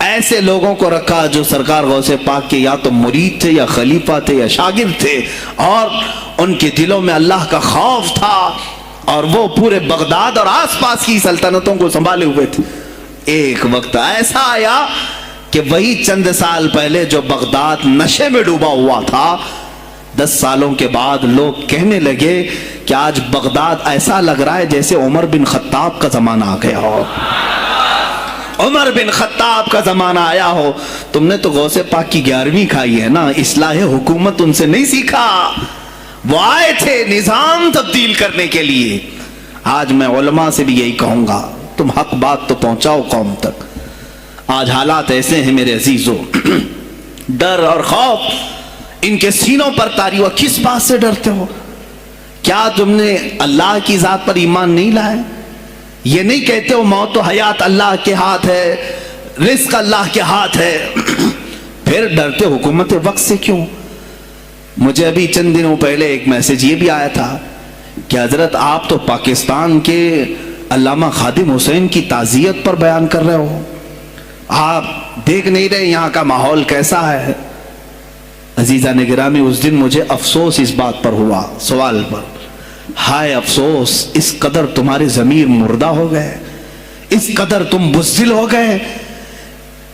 ایسے لوگوں کو رکھا جو سرکار غوث پاک کے یا تو مرید تھے یا خلیفہ تھے یا شاگرد تھے، اور ان کے دلوں میں اللہ کا خوف تھا اور وہ پورے بغداد اور آس پاس کی سلطنتوں کو سنبھالے ہوئے تھے. ایک وقت ایسا آیا کہ وہی چند سال پہلے جو بغداد نشے میں ڈوبا ہوا تھا، 10 سالوں کے بعد لوگ کہنے لگے کہ آج بغداد ایسا لگ رہا ہے جیسے عمر بن خطاب کا زمانہ آ گیا ہو، عمر بن خطاب کا زمانہ آیا ہو. تم نے تو غوث پاک کی 11ویں کھائی ہے نا، اصلاح حکومت ان سے نہیں سیکھا. وہ آئے تھے نظام تبدیل کرنے کے لیے. آج میں علماء سے بھی یہی کہوں گا، تم حق بات تو پہنچاؤ قوم تک. آج حالات ایسے ہیں میرے عزیزوں، ڈر اور خوف ان کے سینوں پر طاری ہوا. کس بات سے ڈرتے ہو؟ کیا تم نے اللہ کی ذات پر ایمان نہیں لائے؟ یہ نہیں کہتے ہو موت و حیات اللہ کے ہاتھ ہے، رزق اللہ کے ہاتھ ہے، پھر ڈرتے حکومت وقت سے کیوں؟ مجھے ابھی چند دنوں پہلے ایک میسج یہ بھی آیا تھا کہ حضرت آپ تو پاکستان کے علامہ خادم حسین کی تعزیت پر بیان کر رہے ہو، آپ دیکھ نہیں رہے یہاں کا ماحول کیسا ہے. عزیزان گرامی، اس دن مجھے افسوس اس بات پر ہوا، سوال پر، ہائے افسوس، اس قدر تمہارے ضمیر مردہ ہو گئے، اس قدر تم بزدل ہو گئے.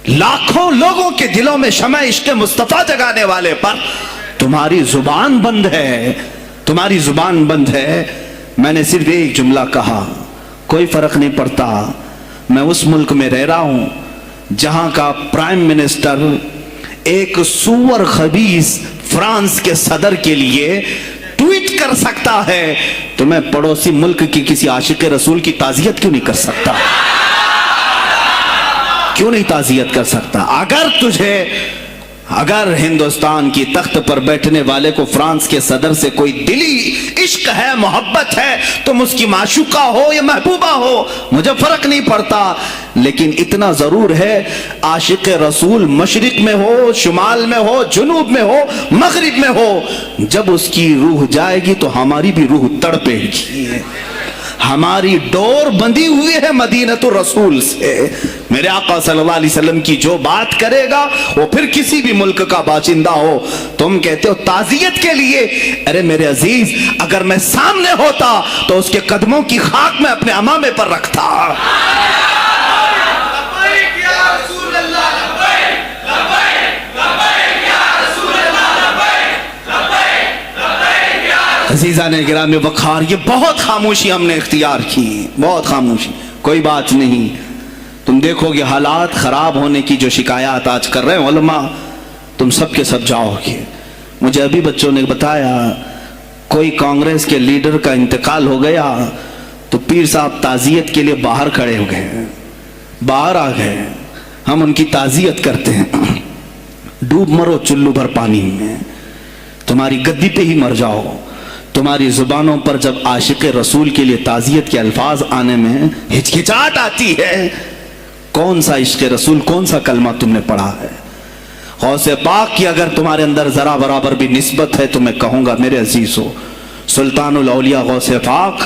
لاکھوں لوگوں کے دلوں میں شمع عشق مصطفیٰ جگانے والے پر تمہاری زبان بند ہے، تمہاری زبان بند ہے. میں نے صرف ایک جملہ کہا، کوئی فرق نہیں پڑتا، میں اس ملک میں رہ رہا ہوں جہاں کا پرائم منسٹر ایک سور خبیث فرانس کے صدر کے لیے ٹویٹ کر سکتا ہے، تو میں پڑوسی ملک کی کسی عاشق رسول کی تعزیت کیوں نہیں کر سکتا؟ کیوں نہیں تعزیت کر سکتا؟ اگر ہندوستان کی تخت پر بیٹھنے والے کو فرانس کے صدر سے کوئی دلی عشق ہے، محبت ہے، تم اس کی معشوقہ ہو یا محبوبہ ہو، مجھے فرق نہیں پڑتا. لیکن اتنا ضرور ہے، عاشق رسول مشرق میں ہو، شمال میں ہو، جنوب میں ہو، مغرب میں ہو، جب اس کی روح جائے گی تو ہماری بھی روح تڑپے گی، ہماری ڈور بندھی ہوئی ہے مدینۃ الرسول سے. میرے آقا صلی اللہ علیہ وسلم کی جو بات کرے گا وہ پھر کسی بھی ملک کا باشندہ ہو. تم کہتے ہو تعزیت کے لیے, ارے میرے عزیز اگر میں سامنے ہوتا تو اس کے قدموں کی خاک میں اپنے امامے پر رکھتا. عزیزان گرامی وقار, یہ بہت خاموشی ہم نے اختیار کی, بہت خاموشی. کوئی بات نہیں, تم دیکھو گے حالات خراب ہونے کی جو شکایات آج کر رہے ہیں علماء, تم سب کے سب جاؤ گے. مجھے ابھی بچوں نے بتایا کوئی کانگریس کے لیڈر کا انتقال ہو گیا تو پیر صاحب تعزیت کے لیے باہر کھڑے ہو گئے, باہر آ گئے. ہم ان کی تعزیت کرتے ہیں. ڈوب مرو چلو بھر پانی میں, تمہاری گدی پہ ہی مر جاؤ. تمہاری زبانوں پر جب عاشق رسول کے لیے تعزیت کے الفاظ آنے میں ہچکچاہٹ آتی ہے, کون سا عشق رسول, کون سا کلمہ تم نے پڑھا ہے؟ غوث پاک کی اگر تمہارے اندر ذرا برابر بھی نسبت ہے تو میں کہوں گا میرے عزیزو, سلطان الاولیاء غوث پاک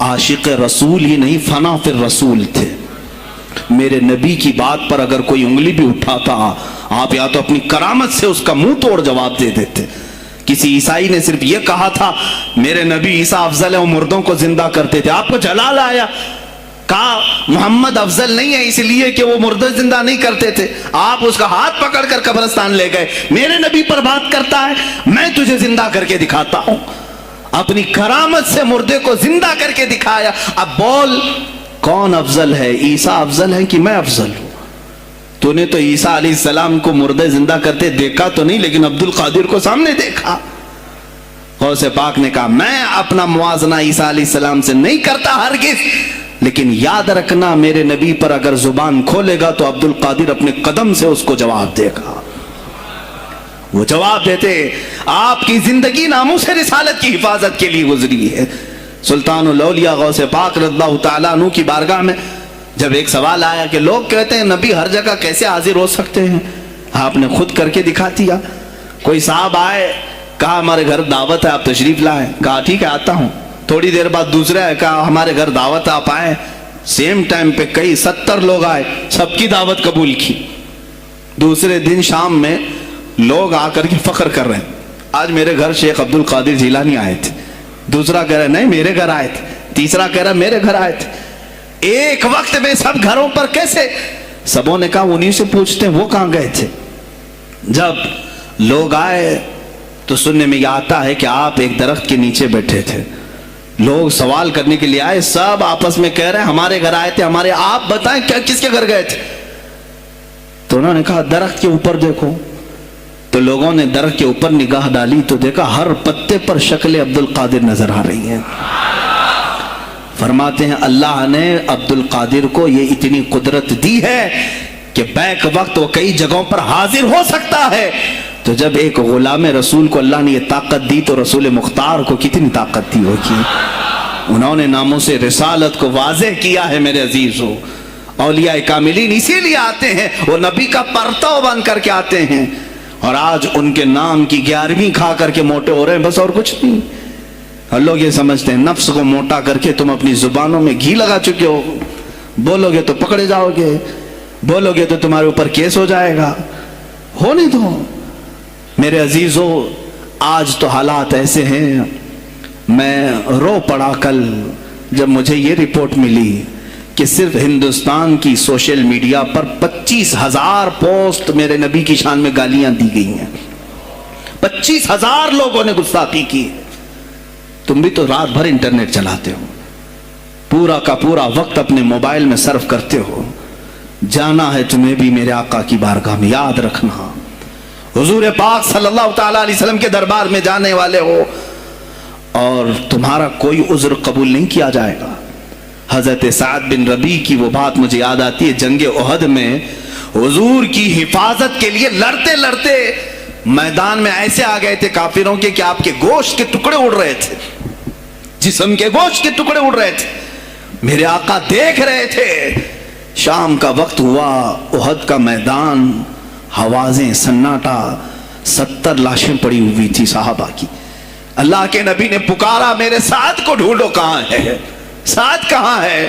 عاشق رسول ہی نہیں فنا فی الرسول تھے. میرے نبی کی بات پر اگر کوئی انگلی بھی اٹھاتا, آپ یا تو اپنی کرامت سے اس کا منہ توڑ جواب دے دیتے. کسی عیسائی نے صرف یہ کہا تھا میرے نبی عیسیٰ افضل ہے, وہ مردوں کو زندہ کرتے تھے. آپ کو جلال آیا, کہا محمد افضل نہیں ہے اس لیے کہ وہ مردے زندہ نہیں کرتے تھے. آپ اس کا ہاتھ پکڑ کر قبرستان لے گئے. میرے نبی پر بات کرتا ہے, میں تجھے زندہ کر کے دکھاتا ہوں. اپنی کرامت سے مردے کو زندہ کر کے دکھایا. اب بول کون افضل ہے, عیسیٰ افضل ہے کہ میں افضل ہوں؟ تو نے تو عیسیٰ علیہ السلام کو مردے زندہ کرتے دیکھا تو نہیں, لیکن عبد القادر کو سامنے دیکھا. غوث پاک نے کہا میں اپنا موازنہ عیسیٰ علیہ السلام سے نہیں کرتا ہرگز, لیکن یاد رکھنا میرے نبی پر اگر زبان کھولے گا تو عبد القادر اپنے قدم سے اس کو جواب دے گا. وہ جواب دیتے. آپ کی زندگی ناموس رسالت کی حفاظت کے لیے گزری ہے. سلطان الاولیاء غوث پاک رضی اللہ تعالیٰ عنہ کی بارگاہ میں جب ایک سوال آیا کہ لوگ کہتے ہیں نبی ہر جگہ کیسے حاضر ہو سکتے ہیں, آپ نے خود کر کے دکھا دیا. کوئی صاحب آئے, کہا ہمارے گھر دعوت ہے آپ تشریف لائیں, کہا ٹھیک ہے آتا ہوں. تھوڑی دیر بعد دوسرے آئے, کہا ہمارے گھر دعوت ہے آپ آئیں. سیم ٹائم پہ کئی 70 لوگ آئے, سب کی دعوت قبول کی. دوسرے دن شام میں لوگ آ کر کے فخر کر رہے ہیں آج میرے گھر شیخ عبد القادر جیلانی آئے تھے. دوسرا کہہ رہا نہیں میرے گھر آئے تھے. تیسرا کہہ رہا میرے گھر آئے تھے. ایک وقت میں سب گھروں پر کیسے؟ سبوں نے کہا انہیں سے پوچھتے ہیں وہ کہاں گئے تھے. جب لوگ آئے تو سننے میں یہ آتا ہے کہ آپ ایک درخت کے نیچے بیٹھے تھے. لوگ سوال کرنے کے لیے آئے, سب آپس میں کہہ رہے ہیں ہمارے گھر آئے تھے, ہمارے. آپ بتائیں کیا کس کے گھر گئے تھے؟ تو انہوں نے کہا درخت کے اوپر دیکھو. تو لوگوں نے درخت کے اوپر نگاہ ڈالی تو دیکھا ہر پتے پر شکل عبد القادر نظر آ رہی ہے. فرماتے ہیں اللہ نے عبد القادر کو یہ اتنی قدرت دی ہے کہ بیک وقت وہ کئی جگہوں پر حاضر ہو سکتا ہے. تو جب ایک غلام رسول کو اللہ نے یہ طاقت دی تو رسول مختار کو کتنی طاقت دی ہوگی. انہوں نے ناموس رسالت کو واضح کیا ہے میرے عزیزو. اولیاء کاملین اسی لیے آتے ہیں, وہ نبی کا پرتو بن کر کے آتے ہیں, اور آج ان کے نام کی 11ویں کھا کر کے موٹے ہو رہے ہیں, بس اور کچھ نہیں. اور لوگ یہ سمجھتے ہیں نفس کو موٹا کر کے تم اپنی زبانوں میں گھی لگا چکے ہو, بولو گے تو پکڑے جاؤ گے, بولو گے تو تمہارے اوپر کیس ہو جائے گا. ہونے دو میرے عزیزو. آج تو حالات ایسے ہیں, میں رو پڑا کل جب مجھے یہ رپورٹ ملی کہ صرف ہندوستان کی سوشل میڈیا پر 25,000 پوسٹ میرے نبی کی شان میں گالیاں دی گئی ہیں. 25,000 لوگوں نے گستاخی کی. تم بھی تو رات بھر انٹرنیٹ چلاتے ہو, پورا کا پورا وقت اپنے موبائل میں صرف کرتے ہو. جانا ہے تمہیں بھی میرے آقا کی بارگاہ میں, یاد رکھنا حضور پاک صلی اللہ تعالیٰ علیہ وسلم کے دربار میں جانے والے ہو اور تمہارا کوئی عذر قبول نہیں کیا جائے گا. حضرت سعد بن ربیع کی وہ بات مجھے یاد آتی ہے, جنگ احد میں حضور کی حفاظت کے لیے لڑتے لڑتے میدان میں ایسے آ گئے تھے کافروں کے کہ آپ کے گوشت کے ٹکڑے اڑ رہے تھے, جسم کے گوشت کے ٹکڑے اڑ رہے تھے. میرے آقا دیکھ رہے تھے. شام کا وقت ہوا, احد کا میدان, حوازیں, سناٹا, 70 لاشیں پڑی ہوئی تھی صحابہ کی. اللہ کے نبی نے پکارا میرے ساتھ کو ڈھونڈو کہاں ہے. سعد کہاں ہے؟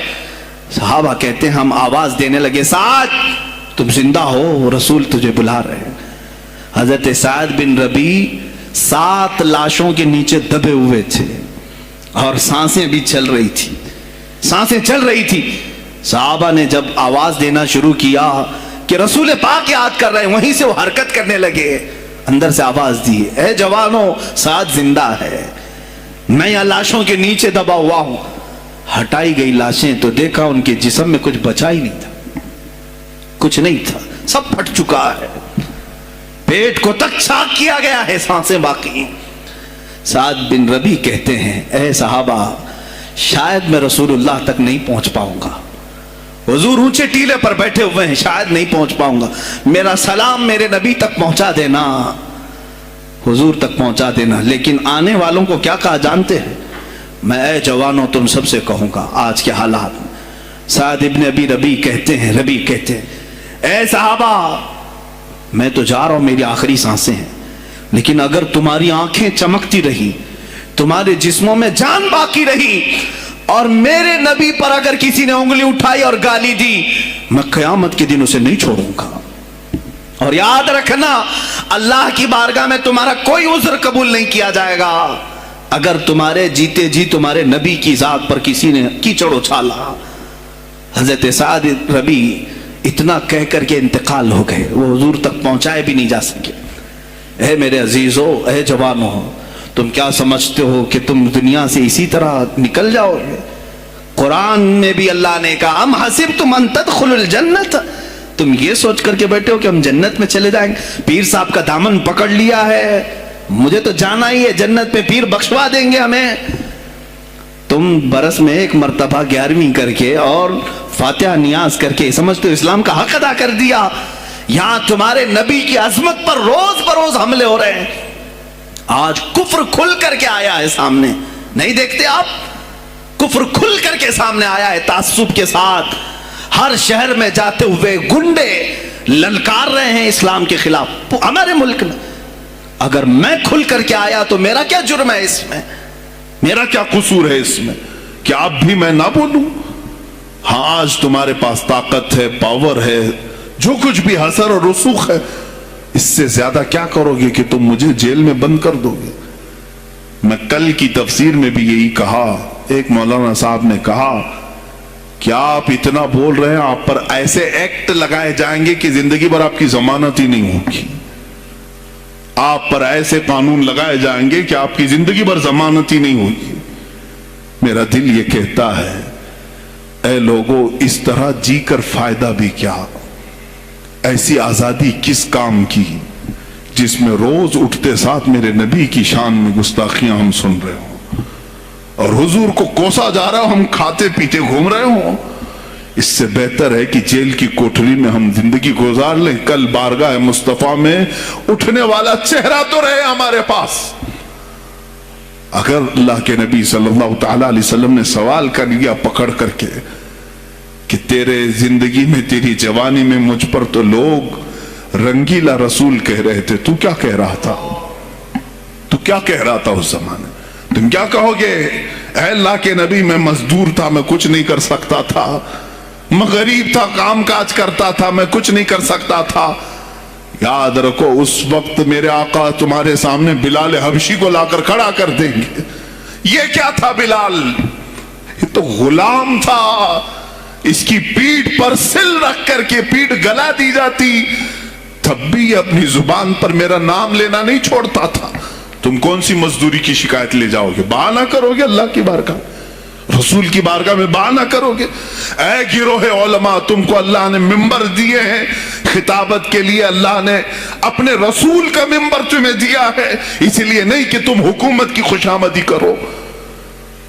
صحابہ کہتے ہیں ہم آواز دینے لگے سعد تم زندہ ہو، رسول تجھے بلا رہے ہیں۔ حضرت سعد بن ربی 7 لاشوں کے نیچے دبے ہوئے تھے اور سانسیں بھی چل رہی تھی، سانسیں چل رہی تھی۔ صحابہ نے جب آواز دینا شروع کیا کہ رسول پاک یاد کر رہے ہیں، وہیں سے وہ حرکت کرنے لگے، اندر سے آواز دی اے جوانوں سعد زندہ ہے، میں یہاں لاشوں کے نیچے دبا ہوا ہوں۔ ہٹائی گئی لاشیں تو دیکھا ان کے جسم میں کچھ بچا ہی نہیں تھا، کچھ نہیں تھا، سب پھٹ چکا ہے، پیٹ کو تک چاک کیا گیا ہے، سانسیں باقی۔ سعد بن ربی کہتے ہیں اے صحابہ شاید میں رسول اللہ تک نہیں پہنچ پاؤں گا، حضور اونچے ٹیلے پر بیٹھے ہوئے ہیں، شاید نہیں پہنچ پاؤں گا، میرا سلام میرے نبی تک پہنچا دینا، حضور تک پہنچا دینا۔ لیکن آنے والوں کو کیا کہا جانتے ہیں؟ میں اے جوانوں تم سب سے کہوں گا آج کے حالات میں۔ سعد ابن ابی ربی کہتے ہیں اے صحابہ میں تو جا رہا ہوں، میری آخری سانسیں ہیں، لیکن اگر تمہاری آنکھیں چمکتی رہی، تمہارے جسموں میں جان باقی رہی، اور میرے نبی پر اگر کسی نے انگلی اٹھائی اور گالی دی، میں قیامت کے دن اسے نہیں چھوڑوں گا۔ اور یاد رکھنا اللہ کی بارگاہ میں تمہارا کوئی عذر قبول نہیں کیا جائے گا اگر تمہارے جیتے جی تمہارے نبی کی ذات پر کسی نے کیچڑ اچھالا۔ حضرت سعد ربی اتنا کہہ کر کے انتقال ہو گئے، وہ حضور تک پہنچائے بھی نہیں جا سکے۔ اے میرے عزیزو، اے جوانو، تم کیا سمجھتے ہو کہ تم دنیا سے اسی طرح نکل جاؤ گے؟ قرآن میں بھی اللہ نے کہا ام حسبتم ان تدخلوا الجنت، تم یہ سوچ کر کے بیٹھے ہو کہ ہم جنت میں چلے جائیں گے؟ پیر صاحب کا دامن پکڑ لیا ہے، مجھے تو جانا ہی ہے جنت پہ، پیر بخشوا دیں گے ہمیں۔ تم برس میں 1 مرتبہ 11ویں کر کے اور فاتحہ نیاز کر کے سمجھتے ہو اسلام کا حق ادا کر دیا؟ یہاں تمہارے نبی کی عظمت پر روز بروز حملے ہو رہے ہیں۔ آج کفر کھل کر کے آیا ہے سامنے، نہیں دیکھتے آپ؟ کفر کھل کر کے سامنے آیا ہے تعصب کے ساتھ، ہر شہر میں جاتے ہوئے گنڈے للکار رہے ہیں اسلام کے خلاف ہمارے ملک میں۔ اگر میں کھل کر کے آیا تو میرا کیا جرم ہے اس میں؟ میرا کیا قصور ہے اس میں کہ اب بھی میں نہ بولوں؟ ہاں آج تمہارے پاس طاقت ہے، پاور ہے، جو کچھ بھی حسر اور رسوخ ہے، اس سے زیادہ کیا کرو گے کہ تم مجھے جیل میں بند کر دو گے؟ میں کل کی تفسیر میں بھی یہی کہا، ایک مولانا صاحب نے کہا کیا آپ اتنا بول رہے ہیں، آپ پر ایسے ایکٹ لگائے جائیں گے کہ زندگی بھر آپ کی ضمانت ہی نہیں ہوگی، آپ پر ایسے قانون لگائے جائیں گے کہ آپ کی زندگی بھر ضمانت ہی نہیں ہوگی۔ میرا دل یہ کہتا ہے اے لوگو، اس طرح جی کر فائدہ بھی کیا؟ ایسی آزادی کس کام کی جس میں روز اٹھتے ساتھ میرے نبی کی شان میں گستاخیاں ہم سن رہے ہوں اور حضور کو کوسا جا رہا ہوں، ہم کھاتے پیتے گھوم رہے ہوں؟ اس سے بہتر ہے کہ جیل کی کوٹری میں ہم زندگی گزار لیں، کل بارگاہ مصطفیٰ میں اٹھنے والا چہرہ تو رہے ہمارے پاس۔ اگر اللہ کے نبی صلی اللہ تعالیٰ علیہ وسلم نے سوال کر لیا پکڑ کر کے کہ تیرے زندگی میں، تیری جوانی میں مجھ پر تو لوگ رنگیلا رسول کہہ رہے تھے، تو کیا کہہ رہا تھا؟ تو کیا کہہ رہا تھا اس زمانے؟ تم کیا کہو گے؟ اے اللہ کے نبی میں مزدور تھا، میں کچھ نہیں کر سکتا تھا، میں غریب تھا، کام کاج کرتا تھا، میں کچھ نہیں کر سکتا تھا۔ یاد رکھو اس وقت میرے آقا تمہارے سامنے بلال حبشی کو لا کر کھڑا کر دیں گے۔ یہ کیا تھا بلال؟ یہ تو غلام تھا، اس کی پیٹھ پر سل رکھ کر کے پیٹھ گلا دی جاتی، تب بھی اپنی زبان پر میرا نام لینا نہیں چھوڑتا تھا۔ تم کون سی مزدوری کی شکایت لے جاؤ گے؟ بہانہ کرو گے اللہ کی بارگاہ، رسول کی بارگاہ میں بہانہ کرو گے؟ اے گروہ علماء، تم کو اللہ نے ممبر دیے ہیں خطابت کے لیے، اللہ نے اپنے رسول کا ممبر تمہیں دیا ہے، اس لیے نہیں کہ تم حکومت کی خوشامدی کرو،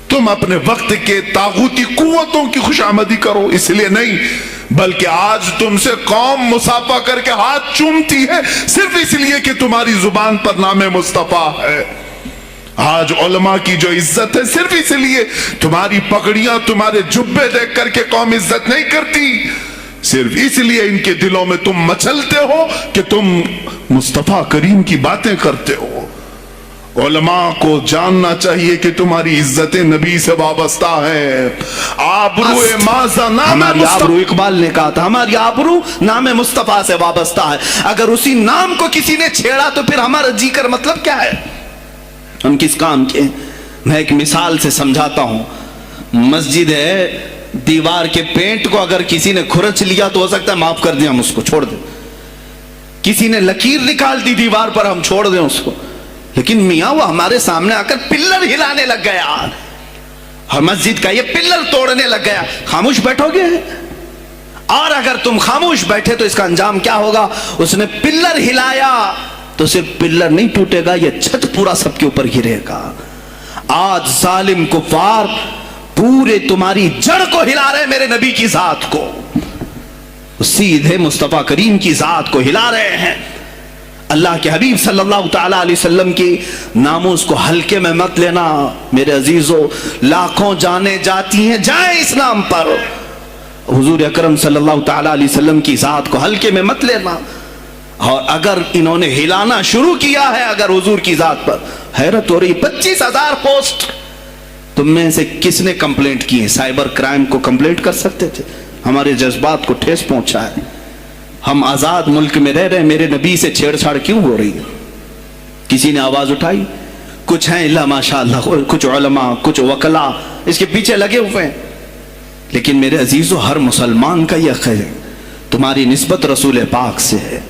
تم اپنے وقت کے طاغوتی قوتوں کی خوشامدی کرو، اس لیے نہیں، بلکہ آج تم سے قوم مصافحہ کر کے ہاتھ چومتی ہے صرف اس لیے کہ تمہاری زبان پر نام مصطفیٰ ہے۔ آج علماء کی جو عزت ہے صرف اس لیے، تمہاری پگڑیاں، تمہارے جبے دیکھ کر کے قوم عزت نہیں کرتی، صرف اس لیے ان کے دلوں میں تم مچلتے ہو کہ تم مصطفیٰ کریم کی باتیں کرتے ہو۔ علماء کو جاننا چاہیے کہ تمہاری عزت نبی سے وابستہ ہے. آبرو ماذا نام ہماری آبرو، اقبال نے کہا تھا ہماری آبرو نام مصطفیٰ سے وابستہ ہے. اگر اسی نام کو کسی نے چھیڑا تو پھر ہمارا جی کر مطلب کیا ہے؟ ہم کس کام کے؟ میں ایک مثال سے سمجھاتا ہوں. مسجد ہے، دیوار کے پینٹ کو اگر کسی نے کھرچ لیا تو ہو سکتا ہے معاف کر دیں، ہم اس کو چھوڑ دیں. کسی نے لکیر نکال دی دیوار پر، ہم چھوڑ دیں اس کو. لیکن میاں وہ ہمارے سامنے آ کر پلر ہلانے لگ گیا اور مسجد کا یہ پلر توڑنے لگ گیا، خاموش بیٹھو گے؟ اور اگر تم خاموش بیٹھے تو اس کا انجام کیا ہوگا؟ اس نے پلر ہلایا تو صرف پلر نہیں ٹوٹے گا، یہ چھت پورا سب کے اوپر گرے گا. آج ظالم کفار پورے تمہاری جڑ کو ہلا رہے میرے نبی کی ذات کو، سیدھے مصطفیٰ کریم کی ذات کو ہلا رہے ہیں. اللہ کے حبیب صلی اللہ تعالیٰ علیہ وسلم کی ناموس کو ہلکے میں مت لینا میرے عزیزو. لاکھوں جانیں جاتی ہیں، جائیں اس نام پر. حضور اکرم صلی اللہ تعالیٰ علیہ وسلم کی ذات کو ہلکے میں مت لینا. اور اگر انہوں نے ہلانا شروع کیا ہے اگر حضور کی ذات پر، حیرت ہو رہی. 25,000 پوسٹ تم میں سے کس نے کمپلینٹ کی ہے؟ سائبر کرائم کو کمپلینٹ کر سکتے تھے. ہمارے جذبات کو ٹھیس پہنچا ہے. ہم آزاد ملک میں رہ رہے ہیں، میرے نبی سے چھیڑ چھاڑ کیوں ہو رہی ہے؟ کسی نے آواز اٹھائی؟ کچھ ہیں اللہ ماشاءاللہ، کچھ علماء، کچھ وکلا اس کے پیچھے لگے ہوئے ہیں. لیکن میرے عزیزو ہر مسلمان کا یہ حق ہے، تمہاری نسبت رسول پاک سے ہے.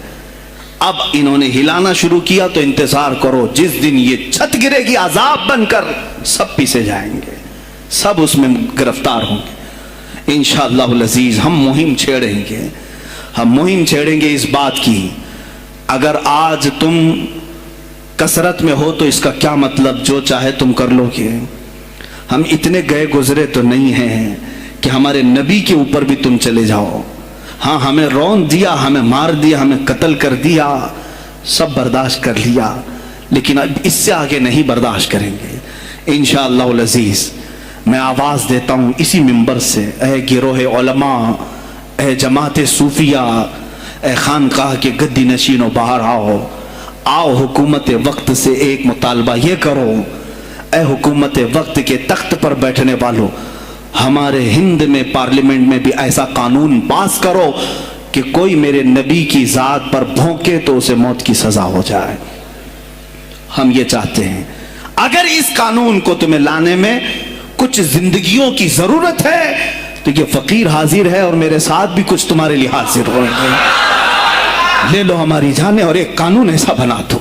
اب انہوں نے ہلانا شروع کیا تو انتظار کرو، جس دن یہ چھت گرے گی عذاب بن کر سب پیچھے جائیں گے، سب اس میں گرفتار ہوں گے. انشاءاللہ العزیز ہم مہم چھیڑیں گے، ہم مہم چھیڑیں گے اس بات کی. اگر آج تم کثرت میں ہو تو اس کا کیا مطلب؟ جو چاہے تم کر لو گے. ہم اتنے گئے گزرے تو نہیں ہیں کہ ہمارے نبی کے اوپر بھی تم چلے جاؤ. ہاں ہمیں رون دیا، ہمیں مار دیا، ہمیں قتل کر دیا، سب برداشت کر لیا، لیکن اب اس سے آگے نہیں برداشت کریں گے انشاءاللہ العزیز. میں آواز دیتا ہوں اسی منبر سے، اے گروہ علماء، اے جماعت صوفیہ، اے خانقاہ کے گدی نشینوں، باہر آؤ. آؤ حکومت وقت سے ایک مطالبہ یہ کرو، اے حکومت وقت کے تخت پر بیٹھنے والوں، ہمارے ہند میں پارلیمنٹ میں بھی ایسا قانون پاس کرو کہ کوئی میرے نبی کی ذات پر بھونکے تو اسے موت کی سزا ہو جائے. ہم یہ چاہتے ہیں. اگر اس قانون کو تمہیں لانے میں کچھ زندگیوں کی ضرورت ہے تو یہ فقیر حاضر ہے اور میرے ساتھ بھی کچھ تمہارے لیے حاضر ہو رہے ہیں. لے لو ہماری جانیں اور ایک قانون ایسا بنا دو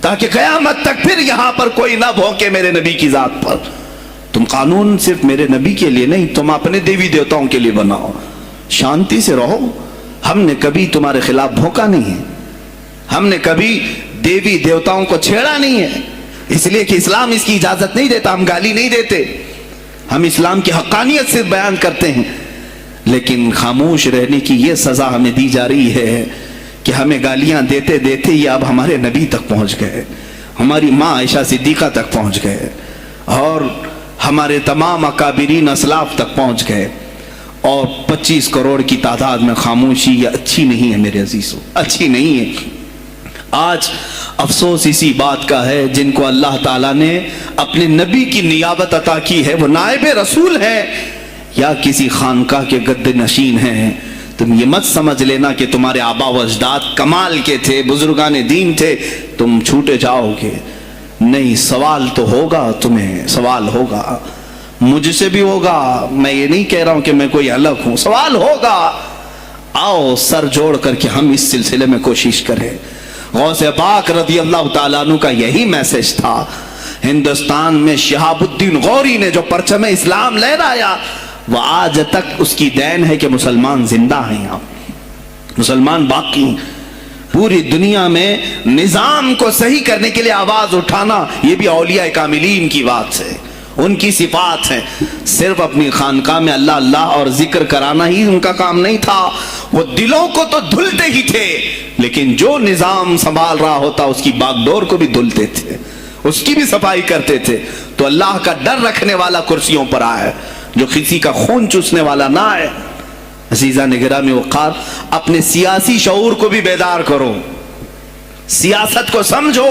تاکہ قیامت تک پھر یہاں پر کوئی نہ بھونکے میرے نبی کی ذات پر. تم قانون صرف میرے نبی کے لیے نہیں، تم اپنے دیوی دیوتاؤں کے لیے بناؤ. شانتی سے رہو. ہم نے کبھی تمہارے خلاف بھونکا نہیں ہے، ہم نے کبھی دیوی دیوتاؤں کو چھیڑا نہیں ہے، اس لیے کہ اسلام اس کی اجازت نہیں دیتا. ہم گالی نہیں دیتے، ہم اسلام کی حقانیت سے بیان کرتے ہیں. لیکن خاموش رہنے کی یہ سزا ہمیں دی جا رہی ہے کہ ہمیں گالیاں دیتے دیتے یہ اب ہمارے نبی تک پہنچ گئے، ہماری ماں عائشہ صدیقہ تک پہنچ گئے اور ہمارے تمام اکابرین اسلاف تک پہنچ گئے. اور 25 کروڑ کی تعداد میں خاموشی یہ اچھی نہیں ہے میرے عزیزو، اچھی نہیں ہے. آج افسوس اسی بات کا ہے جن کو اللہ تعالیٰ نے اپنے نبی کی نیابت عطا کی ہے، وہ نائب رسول ہیں یا کسی خانقاہ کے گد نشین ہیں. تم یہ مت سمجھ لینا کہ تمہارے آبا و اجداد کمال کے تھے، بزرگان دین تھے، تم چھوٹے جاؤ گے. نہیں، سوال تو ہوگا، تمہیں سوال ہوگا، مجھ سے بھی ہوگا. میں یہ نہیں کہہ رہا ہوں کہ میں کوئی الگ ہوں، سوال ہوگا. آؤ سر جوڑ کر کے ہم اس سلسلے میں کوشش کریں. غوث پاک رضی اللہ تعالیٰ عنہ کا یہی میسج تھا. ہندوستان میں شہاب الدین غوری نے جو پرچم اسلام لہرایا وہ آج تک اس کی دین ہے کہ مسلمان زندہ ہیں، مسلمان باقی ہیں. پوری دنیا میں نظام کو صحیح کرنے کے لیے آواز اٹھانا یہ بھی اولیاء کاملین کی بات ہے، ان کی صفات ہیں. صرف اپنی خانقاہ میں اللہ اللہ اور ذکر کرانا ہی ان کا کام نہیں تھا، وہ دلوں کو تو دھلتے ہی تھے، لیکن جو نظام سنبھال رہا ہوتا اس کی باغ ڈور کو بھی دھلتے تھے، اس کی بھی صفائی کرتے تھے. تو اللہ کا ڈر رکھنے والا کرسیوں پر آئے، جو کسی کا خون چوسنے والا نہ آئے. عزیزان گرامی وقار، اپنے سیاسی شعور کو بھی بیدار کرو، سیاست کو سمجھو.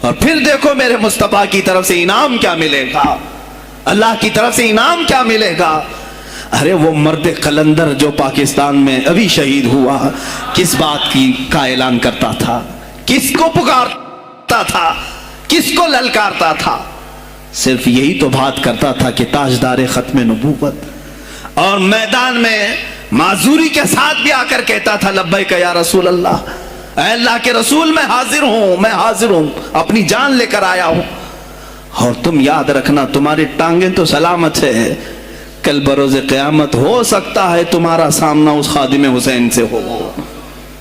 اور پھر دیکھو میرے مصطفیٰ کی طرف سے انعام کیا ملے گا، اللہ کی طرف سے انعام کیا ملے گا۔ ارے وہ مرد قلندر جو پاکستان میں ابھی شہید ہوا، کس بات کا اعلان کرتا تھا، کس کو پکارتا تھا، کس کو للکارتا تھا؟ صرف یہی تو بات کرتا تھا کہ تاجدار ختم نبوت، اور میدان میں معذوری کے ساتھ بھی آ کر کہتا تھا لبیک یا رسول اللہ، اے اللہ کے رسول میں حاضر ہوں، میں حاضر ہوں، اپنی جان لے کر آیا ہوں۔ اور تم یاد رکھنا تمہاری ٹانگیں تو سلامت ہے، کل بروز قیامت ہو سکتا ہے تمہارا سامنا اس خادم حسین سے ہو،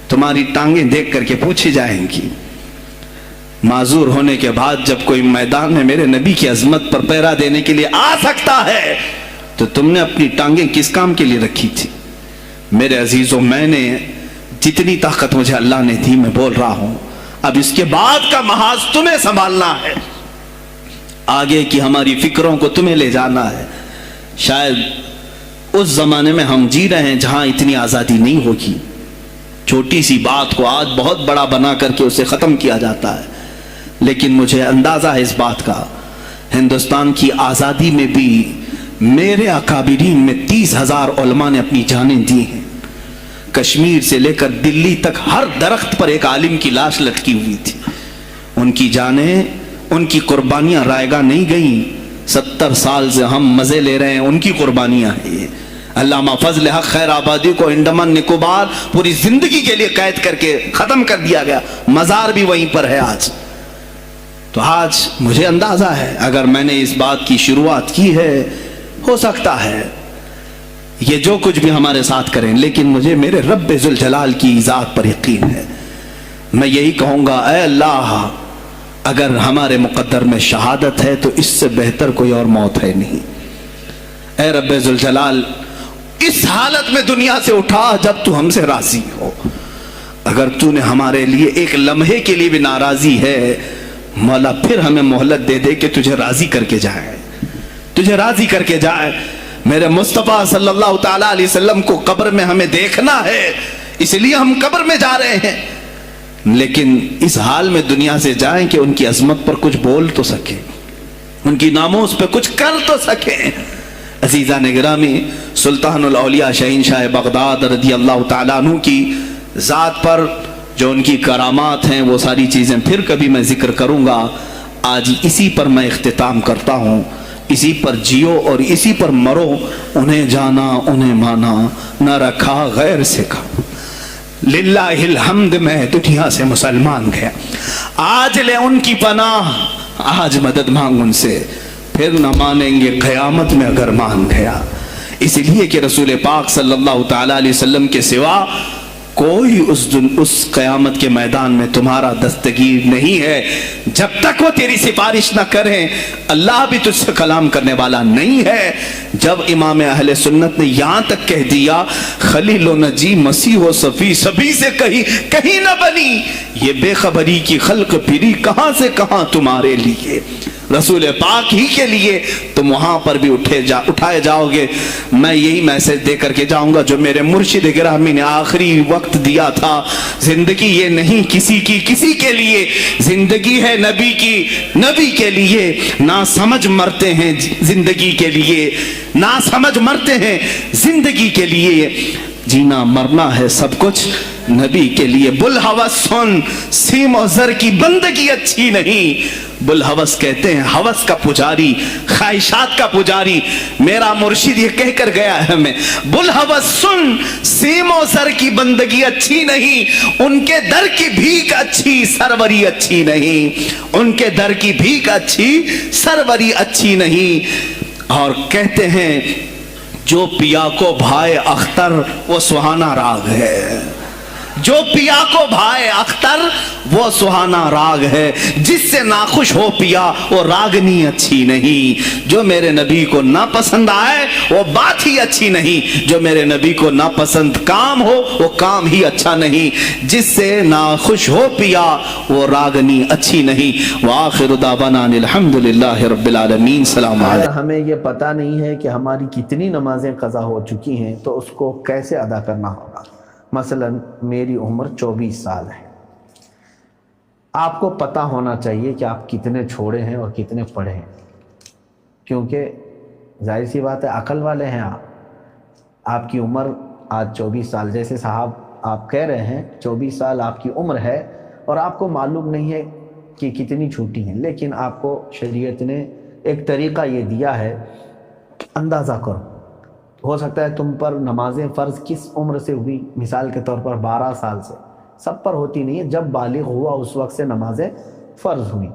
تمہاری ٹانگیں دیکھ کر کے پوچھی جائیں گی۔ معذور ہونے کے بعد جب کوئی میدان میں میرے نبی کی عظمت پر پہرا دینے کے لیے آ سکتا ہے تو تم نے اپنی ٹانگیں کس کام کے لیے رکھی تھی؟ میرے عزیزوں، میں نے جتنی طاقت مجھے اللہ نے دی میں بول رہا ہوں، اب اس کے بعد کا محاذ تمہیں سنبھالنا ہے، آگے کی ہماری فکروں کو تمہیں لے جانا ہے۔ شاید اس زمانے میں ہم جی رہے ہیں جہاں اتنی آزادی نہیں ہوگی، چھوٹی سی بات کو آج بہت بڑا بنا کر کے اسے ختم کیا جاتا ہے، لیکن مجھے اندازہ ہے اس بات کا، ہندوستان کی آزادی میں بھی میرے اکابرین میں 30,000 علماء نے اپنی جانیں دی ہیں۔ کشمیر سے لے کر دلی تک ہر درخت پر ایک عالم کی لاش لٹکی ہوئی تھی، ان کی جانیں، ان کی قربانیاں رائے گاہ نہیں گئیں۔ 70 سال سے ہم مزے لے رہے ہیں، ان کی قربانیاں ہیں۔ علامہ فضل حق خیر آبادی کو انڈمان نکوبار پوری زندگی کے لیے قید کر کے ختم کر دیا گیا، مزار بھی وہیں پر ہے آج۔ تو آج مجھے اندازہ ہے اگر میں نے اس بات کی شروعات کی ہے، ہو سکتا ہے یہ جو کچھ بھی ہمارے ساتھ کریں، لیکن مجھے میرے رب ذوالجلال کی ذات پر یقین ہے۔ میں یہی کہوں گا، اے اللہ، اگر ہمارے مقدر میں شہادت ہے تو اس سے بہتر کوئی اور موت ہے نہیں۔ اے رب ذوالجلال، اس حالت میں دنیا سے اٹھا جب تو ہم سے راضی ہو۔ اگر تو نے ہمارے لیے ایک لمحے کے لیے بھی ناراضی ہے، مولا پھر ہمیں مہلت دے دے کہ تجھے راضی کر کے جائے، تجھے راضی کر کے جائے۔ میرے مصطفیٰ صلی اللہ تعالیٰ علیہ وسلم کو قبر میں ہمیں دیکھنا ہے، اس لیے ہم قبر میں جا رہے ہیں، لیکن اس حال میں دنیا سے جائیں کہ ان کی عظمت پر کچھ بول تو سکیں، ان کی ناموس پہ کچھ کر تو سکیں۔ عزیزان گرامی، سلطان الاولیاء شہنشاہ بغداد رضی اللہ تعالیٰ عنہ کی ذات پر جو ان کی کرامات ہیں وہ ساری چیزیں پھر کبھی میں ذکر کروں گا۔ آج اسی پر میں اختتام کرتا ہوں، اسی پر جیو اور اسی پر مرو، انہیں جانا انہیں مانا، نہ رکھا غیر سے کھا، للہ الحمد میں دنیا سے مسلمان گیا۔ آج لے ان کی پناہ، آج مدد مانگ ان سے، پھر نہ مانیں گے قیامت میں اگر مان گیا۔ اس لیے کہ رسول پاک صلی اللہ تعالیٰ علیہ وسلم کے سوا کوئی اس قیامت کے میدان میں تمہارا دستگیر نہیں ہے۔ جب تک وہ تیری سفارش نہ کریں، اللہ بھی تجھ سے کلام کرنے والا نہیں ہے۔ جب امام اہل سنت نے یہاں تک کہہ دیا خلیل و نجی مسیح و صفی سبھی سے کہیں نہ بنی، یہ بے خبری کی خلق پھری کہاں سے کہاں تمہارے لیے، رسول پاک ہی کے لیے تم وہاں پر بھی اٹھائے جاؤ گے۔ میں یہی میسج دے کر کے جاؤں گا جو میرے مرشد گرامی نے آخری وقت دیا تھا، زندگی یہ نہیں کسی کی کسی کے لیے، زندگی ہے نبی کی نبی کے لیے۔ نہ سمجھ مرتے ہیں زندگی کے لیے، نہ سمجھ مرتے ہیں زندگی کے لیے، جینا مرنا ہے سب کچھ نبی کے لیے۔ بلحوث سن، سیم و زر کی بندگی اچھی نہیں۔ بلحوث کہتے ہیں ہوس کا پجاری، خواہشات کا پجاری۔ میرا مرشد یہ کہہ کر گیا ہے ہمیں، بلحوث سن، سیم و زر کی بندگی اچھی نہیں، ان کے در کی بھیک اچھی سروری اچھی نہیں، ان کے در کی بھیک اچھی سروری اچھی نہیں۔ اور کہتے ہیں جو پیا کو بھائے اختر وہ سہانا راگ ہے، جو پیا کو بھائے اختر وہ سہانا راگ ہے، جس سے ناخوش ہو پیا وہ راگنی اچھی نہیں۔ جو میرے نبی کو نہ پسند آئے وہ بات ہی اچھی نہیں، جو میرے نبی کو نہ پسند کام ہو وہ کام ہی اچھا نہیں، جس سے ناخوش ہو پیا وہ راگنی اچھی نہیں۔ وآخر دعوانا الحمدللہ رب العالمین۔ سلام علیکم۔ ہمیں یہ پتہ نہیں ہے کہ ہماری کتنی نمازیں قضا ہو چکی ہیں تو اس کو کیسے ادا کرنا ہوگا۔ مثلا میری عمر 24 سال ہے، آپ کو پتہ ہونا چاہیے کہ آپ کتنے چھوڑے ہیں اور کتنے پڑھے ہیں، کیونکہ ظاہر سی بات ہے عقل والے ہیں آپ کی عمر آج 24 سال، جیسے صاحب آپ کہہ رہے ہیں 24 سال آپ کی عمر ہے اور آپ کو معلوم نہیں ہے کہ کتنی چھوٹی ہیں، لیکن آپ کو شریعت نے ایک طریقہ یہ دیا ہے، اندازہ کرو۔ ہو سکتا ہے تم پر نمازیں فرض کس عمر سے ہوئی، مثال کے طور پر 12 سال سے، سب پر ہوتی نہیں ہے، جب بالغ ہوا اس وقت سے نمازیں فرض ہوئی۔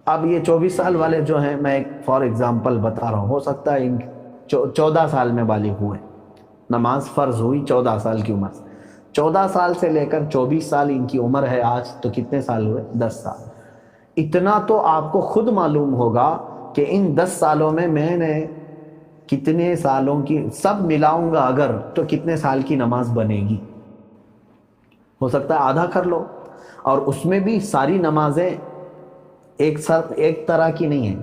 اب یہ 24 سال والے جو ہیں، میں ایک فار ایگزامپل بتا رہا ہوں، ہو سکتا ہے 14 سال میں بالغ ہوئے، نماز فرض ہوئی 14 سال کی عمر سے، 14 سال سے لے کر 24 سال ان کی عمر ہے آج، تو کتنے سال ہوئے؟ 10 سال۔ اتنا تو آپ کو خود معلوم ہوگا کہ ان 10 سالوں میں میں نے کتنے سالوں کی، سب ملاؤں گا اگر تو کتنے سال کی نماز بنے گی۔ ہو سکتا ہے آدھا کر لو، اور اس میں بھی ساری نمازیں ایک طرح کی نہیں ہیں،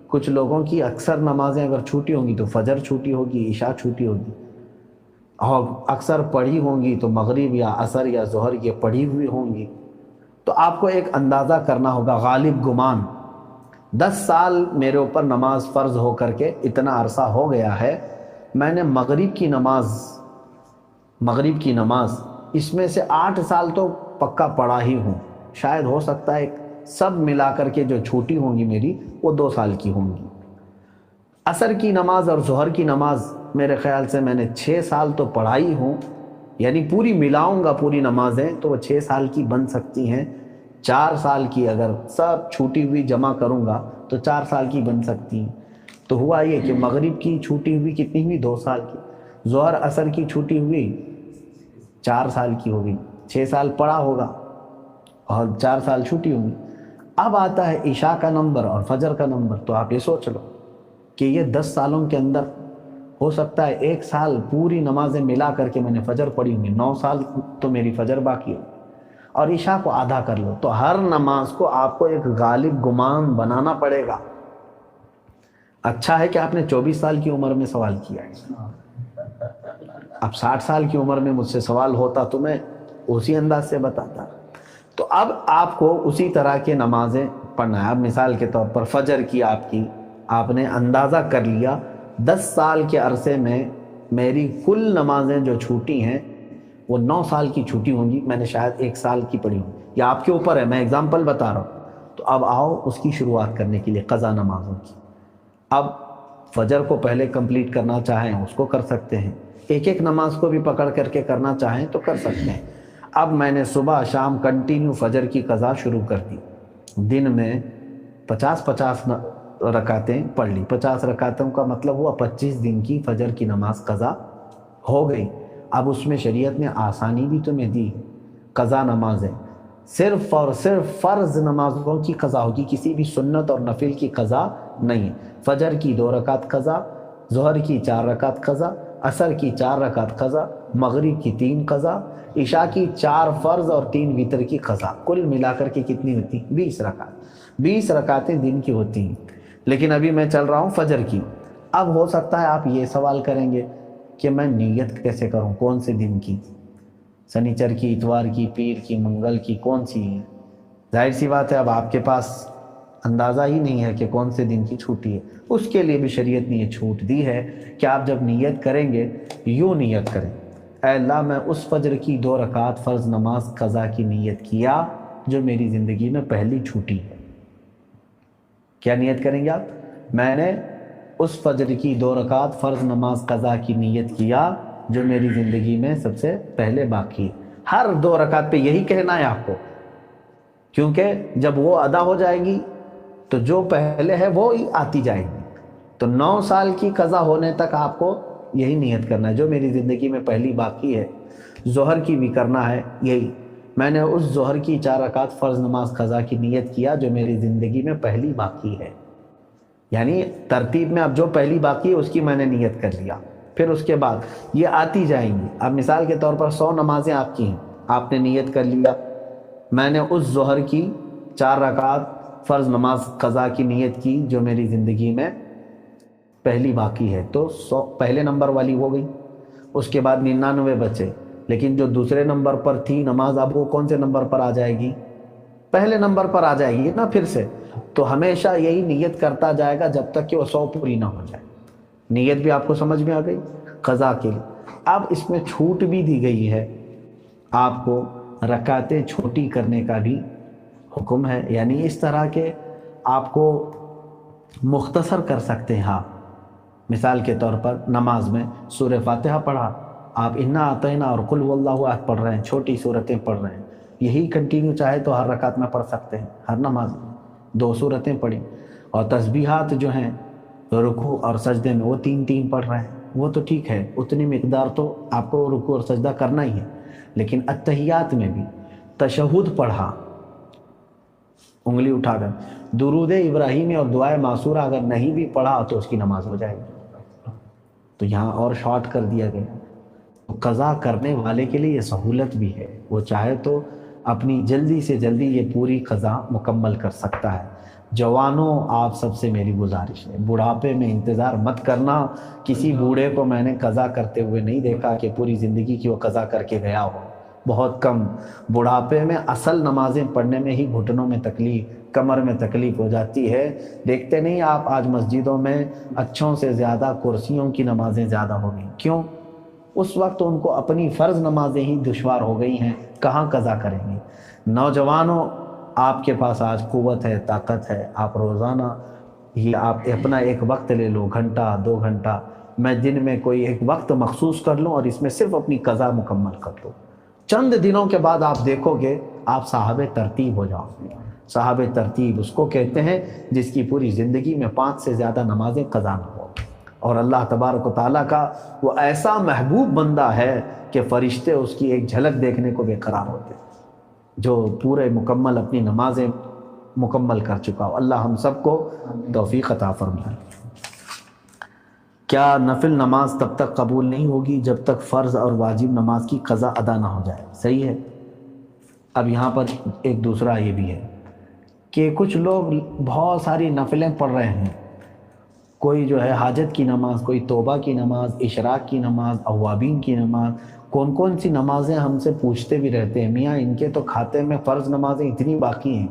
کچھ لوگوں کی اکثر نمازیں اگر چھوٹی ہوں گی تو فجر چھوٹی ہوگی، عشاء چھوٹی ہوگی، اور اکثر پڑھی ہوں گی تو مغرب یا عصر یا ظہر یہ پڑھی ہوئی ہوں گی۔ تو آپ کو ایک اندازہ کرنا ہوگا، غالب گمان 10 سال میرے اوپر نماز فرض ہو کر کے اتنا عرصہ ہو گیا ہے، میں نے مغرب کی نماز اس میں سے 8 سال تو پکا پڑھا ہی ہوں، شاید ہو سکتا ہے سب ملا کر کے جو چھوٹی ہوں گی میری وہ 2 سال کی ہوں گی۔ عصر کی نماز اور ظہر کی نماز میرے خیال سے میں نے 6 سال تو پڑھائی ہوں، یعنی پوری ملاؤں گا پوری نمازیں تو وہ 6 سال کی بن سکتی ہیں، 4 سال کی اگر سب چھوٹی ہوئی جمع کروں گا تو 4 سال کی بن سکتی ہیں۔ تو ہوا یہ کہ مغرب کی چھوٹی ہوئی کتنی ہوئی؟ 2 سال کی، ظہر عصر کی چھوٹی ہوئی 4 سال کی ہوگی، 6 سال پڑھا ہوگا اور 4 سال چھوٹی ہوگی۔ اب آتا ہے عشاء کا نمبر اور فجر کا نمبر، تو آپ یہ سوچ لو کہ یہ 10 سالوں کے اندر ہو سکتا ہے 1 سال پوری نمازیں ملا کر کے میں نے فجر پڑھی ہوئی، 9 سال تو میری فجر باقی ہوگی، اور عشاء کو آدھا کر لو، تو ہر نماز کو آپ کو ایک غالب گمان بنانا پڑے گا۔ اچھا ہے کہ آپ نے 24 سال کی عمر میں سوال کیا ہے، اب 60 سال کی عمر میں مجھ سے سوال ہوتا تو میں اسی انداز سے بتاتا۔ تو اب آپ کو اسی طرح کے نمازیں پڑھنا ہے۔ اب مثال کے طور پر فجر کی آپ نے اندازہ کر لیا 10 سال کے عرصے میں میری کل نمازیں جو چھوٹی ہیں وہ 9 سال کی چھوٹی ہوں گی، میں نے شاید 1 سال کی پڑھی ہوں، یا آپ کے اوپر ہے، میں اگزامپل بتا رہا ہوں۔ تو اب آؤ اس کی شروعات کرنے کے لیے قضا نمازوں کی۔ اب فجر کو پہلے کمپلیٹ کرنا چاہیں اس کو کر سکتے ہیں، ایک نماز کو بھی پکڑ کر کے کرنا چاہیں تو کر سکتے ہیں۔ اب میں نے صبح شام کنٹینیو فجر کی قضا شروع کر دی، دن میں 50 رکعتیں پڑھ لی، 50 رکعتوں کا مطلب ہوا 25 دن کی فجر کی نماز قضا ہو گئی۔ اب اس میں شریعت نے آسانی بھی تمہیں دی، قضا نمازیں صرف اور صرف فرض نمازوں کی قضا ہوگی، کسی بھی سنت اور نفل کی قضا نہیں۔ فجر کی 2 رکعت قضا، ظہر کی 4 رکعت قضا، عصر کی 4 رکعت قضا، مغرب کی 3 قضا، عشاء کی 4 فرض اور 3 وتر کی قضا، کل ملا کر کے کتنی ہوتی؟ 20 رکعت۔ 20 رکعتیں دن کی ہوتی ہیں، لیکن ابھی میں چل رہا ہوں فجر کی۔ اب ہو سکتا ہے آپ یہ سوال کریں گے کہ میں نیت کیسے کروں، کون سے دن کی، سنیچر کی، اتوار کی، پیر کی، منگل کی، کون سی ہے؟ ظاہر سی بات ہے اب آپ کے پاس اندازہ ہی نہیں ہے کہ کون سے دن کی چھوٹی ہے۔ اس کے لیے بھی شریعت نے یہ چھوٹ دی ہے کہ آپ جب نیت کریں گے یوں نیت کریں، اے اللہ میں اس فجر کی 2 رکعت فرض نماز قضا کی نیت کیا جو میری زندگی میں پہلی چھوٹی ہے۔ کیا نیت کریں گے آپ؟ میں نے اس فجر کی 2 رکعت فرض نماز قضا کی نیت کیا جو میری زندگی میں سب سے پہلے باقی ہے۔ ہر 2 رکعت پہ یہی کہنا ہے آپ کو، کیونکہ جب وہ ادا ہو جائے گی تو جو پہلے ہے وہ ہی آتی جائے گی۔ تو 9 سال کی قضا ہونے تک آپ کو یہی نیت کرنا ہے جو میری زندگی میں پہلی باقی ہے۔ ظہر کی بھی کرنا ہے یہی، میں نے اس ظہر کی 4 رکعت فرض نماز قضا کی نیت کیا جو میری زندگی میں پہلی باقی ہے، یعنی ترتیب میں اب جو پہلی باقی ہے اس کی میں نے نیت کر لیا، پھر اس کے بعد یہ آتی جائیں گی۔ اب مثال کے طور پر 100 نمازیں آپ کی ہیں، آپ نے نیت کر لیا میں نے اس ظہر کی 4 رکعت فرض نماز قضا کی نیت کی جو میری زندگی میں پہلی باقی ہے، تو 100 پہلے نمبر والی ہو گئی، اس کے بعد 99 بچے، لیکن جو دوسرے نمبر پر تھی نماز اب وہ کون سے نمبر پر آ جائے گی؟ پہلے نمبر پر آ جائے گی نا پھر سے، تو ہمیشہ یہی نیت کرتا جائے گا جب تک کہ وہ 100 پوری نہ ہو جائے۔ نیت بھی آپ کو سمجھ میں آ گئی قضا کے لیے۔ اب اس میں چھوٹ بھی دی گئی ہے، آپ کو رکعتیں چھوٹی کرنے کا بھی حکم ہے، یعنی اس طرح کے آپ کو مختصر کر سکتے ہیں آپ۔ مثال کے طور پر نماز میں سورہ فاتحہ پڑھا، آپ انا اعطینا اور قل هو اللہ احد پڑھ رہے ہیں، چھوٹی صورتیں پڑھ رہے ہیں، یہی کنٹینیو چاہے تو ہر رکعت میں پڑھ سکتے ہیں، ہر نماز میں 2 صورتیں پڑھی۔ اور تسبیحات جو ہیں رکوع اور سجدے میں وہ 3 پڑھ رہے ہیں، وہ تو ٹھیک ہے، اتنی مقدار تو آپ کو رکوع اور سجدہ کرنا ہی ہے۔ لیکن اتحیات میں بھی تشہد پڑھا انگلی اٹھا کر، درود ابراہیمی اور دعائے معصورہ اگر نہیں بھی پڑھا تو اس کی نماز ہو جائے گی۔ تو یہاں اور شارٹ کر دیا گیا۔ قضا کرنے والے کے لیے یہ سہولت بھی ہے، وہ چاہے تو اپنی جلدی سے جلدی یہ پوری قضا مکمل کر سکتا ہے۔ جوانوں، آپ سب سے میری گزارش ہے، بڑھاپے میں انتظار مت کرنا۔ کسی بوڑھے کو میں نے قضا کرتے ہوئے نہیں دیکھا کہ پوری زندگی کی وہ قضا کر کے گیا ہو، بہت کم۔ بڑھاپے میں اصل نمازیں پڑھنے میں ہی گھٹنوں میں تکلیف، کمر میں تکلیف ہو جاتی ہے۔ دیکھتے نہیں آپ آج مسجدوں میں اچھوں سے زیادہ کرسیوں کی نمازیں زیادہ ہو گئی، کیوں؟ اس وقت ان کو اپنی فرض نمازیں ہی دشوار ہو گئی ہیں، کہاں قضا کریں گے۔ نوجوانوں، آپ کے پاس آج قوت ہے، طاقت ہے، آپ روزانہ یہ آپ اپنا ایک وقت لے لو، گھنٹہ 2 گھنٹہ، میں دن میں کوئی ایک وقت مخصوص کر لوں اور اس میں صرف اپنی قضا مکمل کر لوں۔ چند دنوں کے بعد آپ دیکھو گے آپ صاحب ترتیب ہو جاؤ گے۔ صاحب ترتیب اس کو کہتے ہیں جس کی پوری زندگی میں 5 سے زیادہ نمازیں قضا نہ ہو، اور اللہ تبارک و تعالیٰ کا وہ ایسا محبوب بندہ ہے کہ فرشتے اس کی ایک جھلک دیکھنے کو بے قرار ہوتے ہیں، جو پورے مکمل اپنی نمازیں مکمل کر چکا ہو۔ اللہ ہم سب کو توفیق عطا فرمائے۔ کیا نفل نماز تب تک قبول نہیں ہوگی جب تک فرض اور واجب نماز کی قضا ادا نہ ہو جائے؟ صحیح ہے۔ اب یہاں پر ایک دوسرا یہ بھی ہے کہ کچھ لوگ بہت ساری نفلیں پڑھ رہے ہیں، کوئی جو ہے حاجت کی نماز، کوئی توبہ کی نماز، اشراق کی نماز، اوابین کی نماز، کون سی نمازیں ہم سے پوچھتے بھی رہتے ہیں، میاں ان کے تو کھاتے میں فرض نمازیں اتنی باقی ہیں،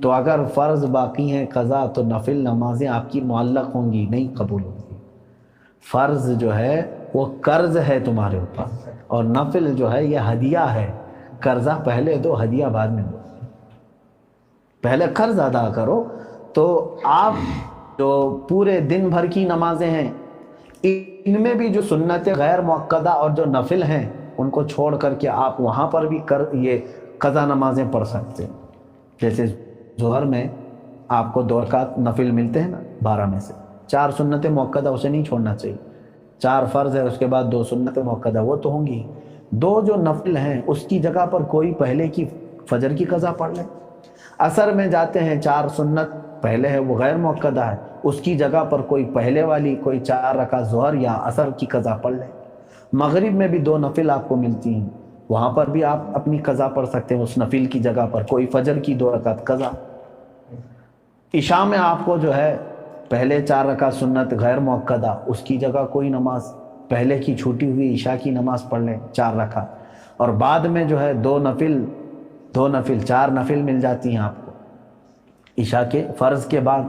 تو اگر فرض باقی ہیں قضا تو نفل نمازیں آپ کی معلق ہوں گی، نہیں قبول ہوں گی۔ فرض جو ہے وہ قرض ہے تمہارے اوپر، اور نفل جو ہے یہ ہدیہ ہے۔ قرضہ پہلے دو، ہدیہ بعد میں دو، پہلے قرض ادا کرو۔ تو آپ جو پورے دن بھر کی نمازیں ہیں ان میں بھی جو سنت غیر مؤکدہ اور جو نفل ہیں ان کو چھوڑ کر کے آپ وہاں پر بھی یہ قضا نمازیں پڑھ سکتے ہیں۔ جیسے ظہر میں آپ کو 2 رکعت نفل ملتے ہیں نا 12 میں سے، 4 سنت مؤکدہ اسے نہیں چھوڑنا چاہیے، 4 فرض ہے اس کے بعد 2 سنت مؤکدہ وہ تو ہوں گی، 2 جو نفل ہیں اس کی جگہ پر کوئی پہلے کی فجر کی قضا پڑھ لے۔ عصر میں جاتے ہیں 4 سنت پہلے ہے وہ غیر مؤکدہ ہے، اس کی جگہ پر کوئی پہلے والی کوئی 4 رکعت ظہر یا عصر کی قضا پڑھ لے۔ مغرب میں بھی 2 نفل آپ کو ملتی ہیں، وہاں پر بھی آپ اپنی قضا پڑھ سکتے ہیں، اس نفل کی جگہ پر کوئی فجر کی 2 رکعت قضا۔ عشاء میں آپ کو جو ہے پہلے 4 رکعت سنت غیر مؤکدہ، اس کی جگہ کوئی نماز پہلے کی چھوٹی ہوئی عشاء کی نماز پڑھ لیں 4 رکعت، اور بعد میں جو ہے 2 نفل 4 نفل مل جاتی ہیں آپ کو عشاء کے فرض کے بعد،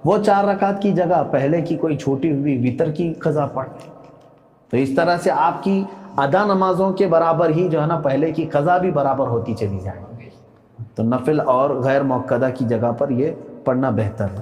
وہ 4 رکعت کی جگہ پہلے کی کوئی چھوٹی ہوئی وتر کی قضا پڑھ لیں۔ تو اس طرح سے آپ کی ادا نمازوں کے برابر ہی جو ہے نا پہلے کی قضا بھی برابر ہوتی چلی جائے گی۔ تو نفل اور غیر مؤکدہ کی جگہ پر یہ پڑھنا بہتر ہے۔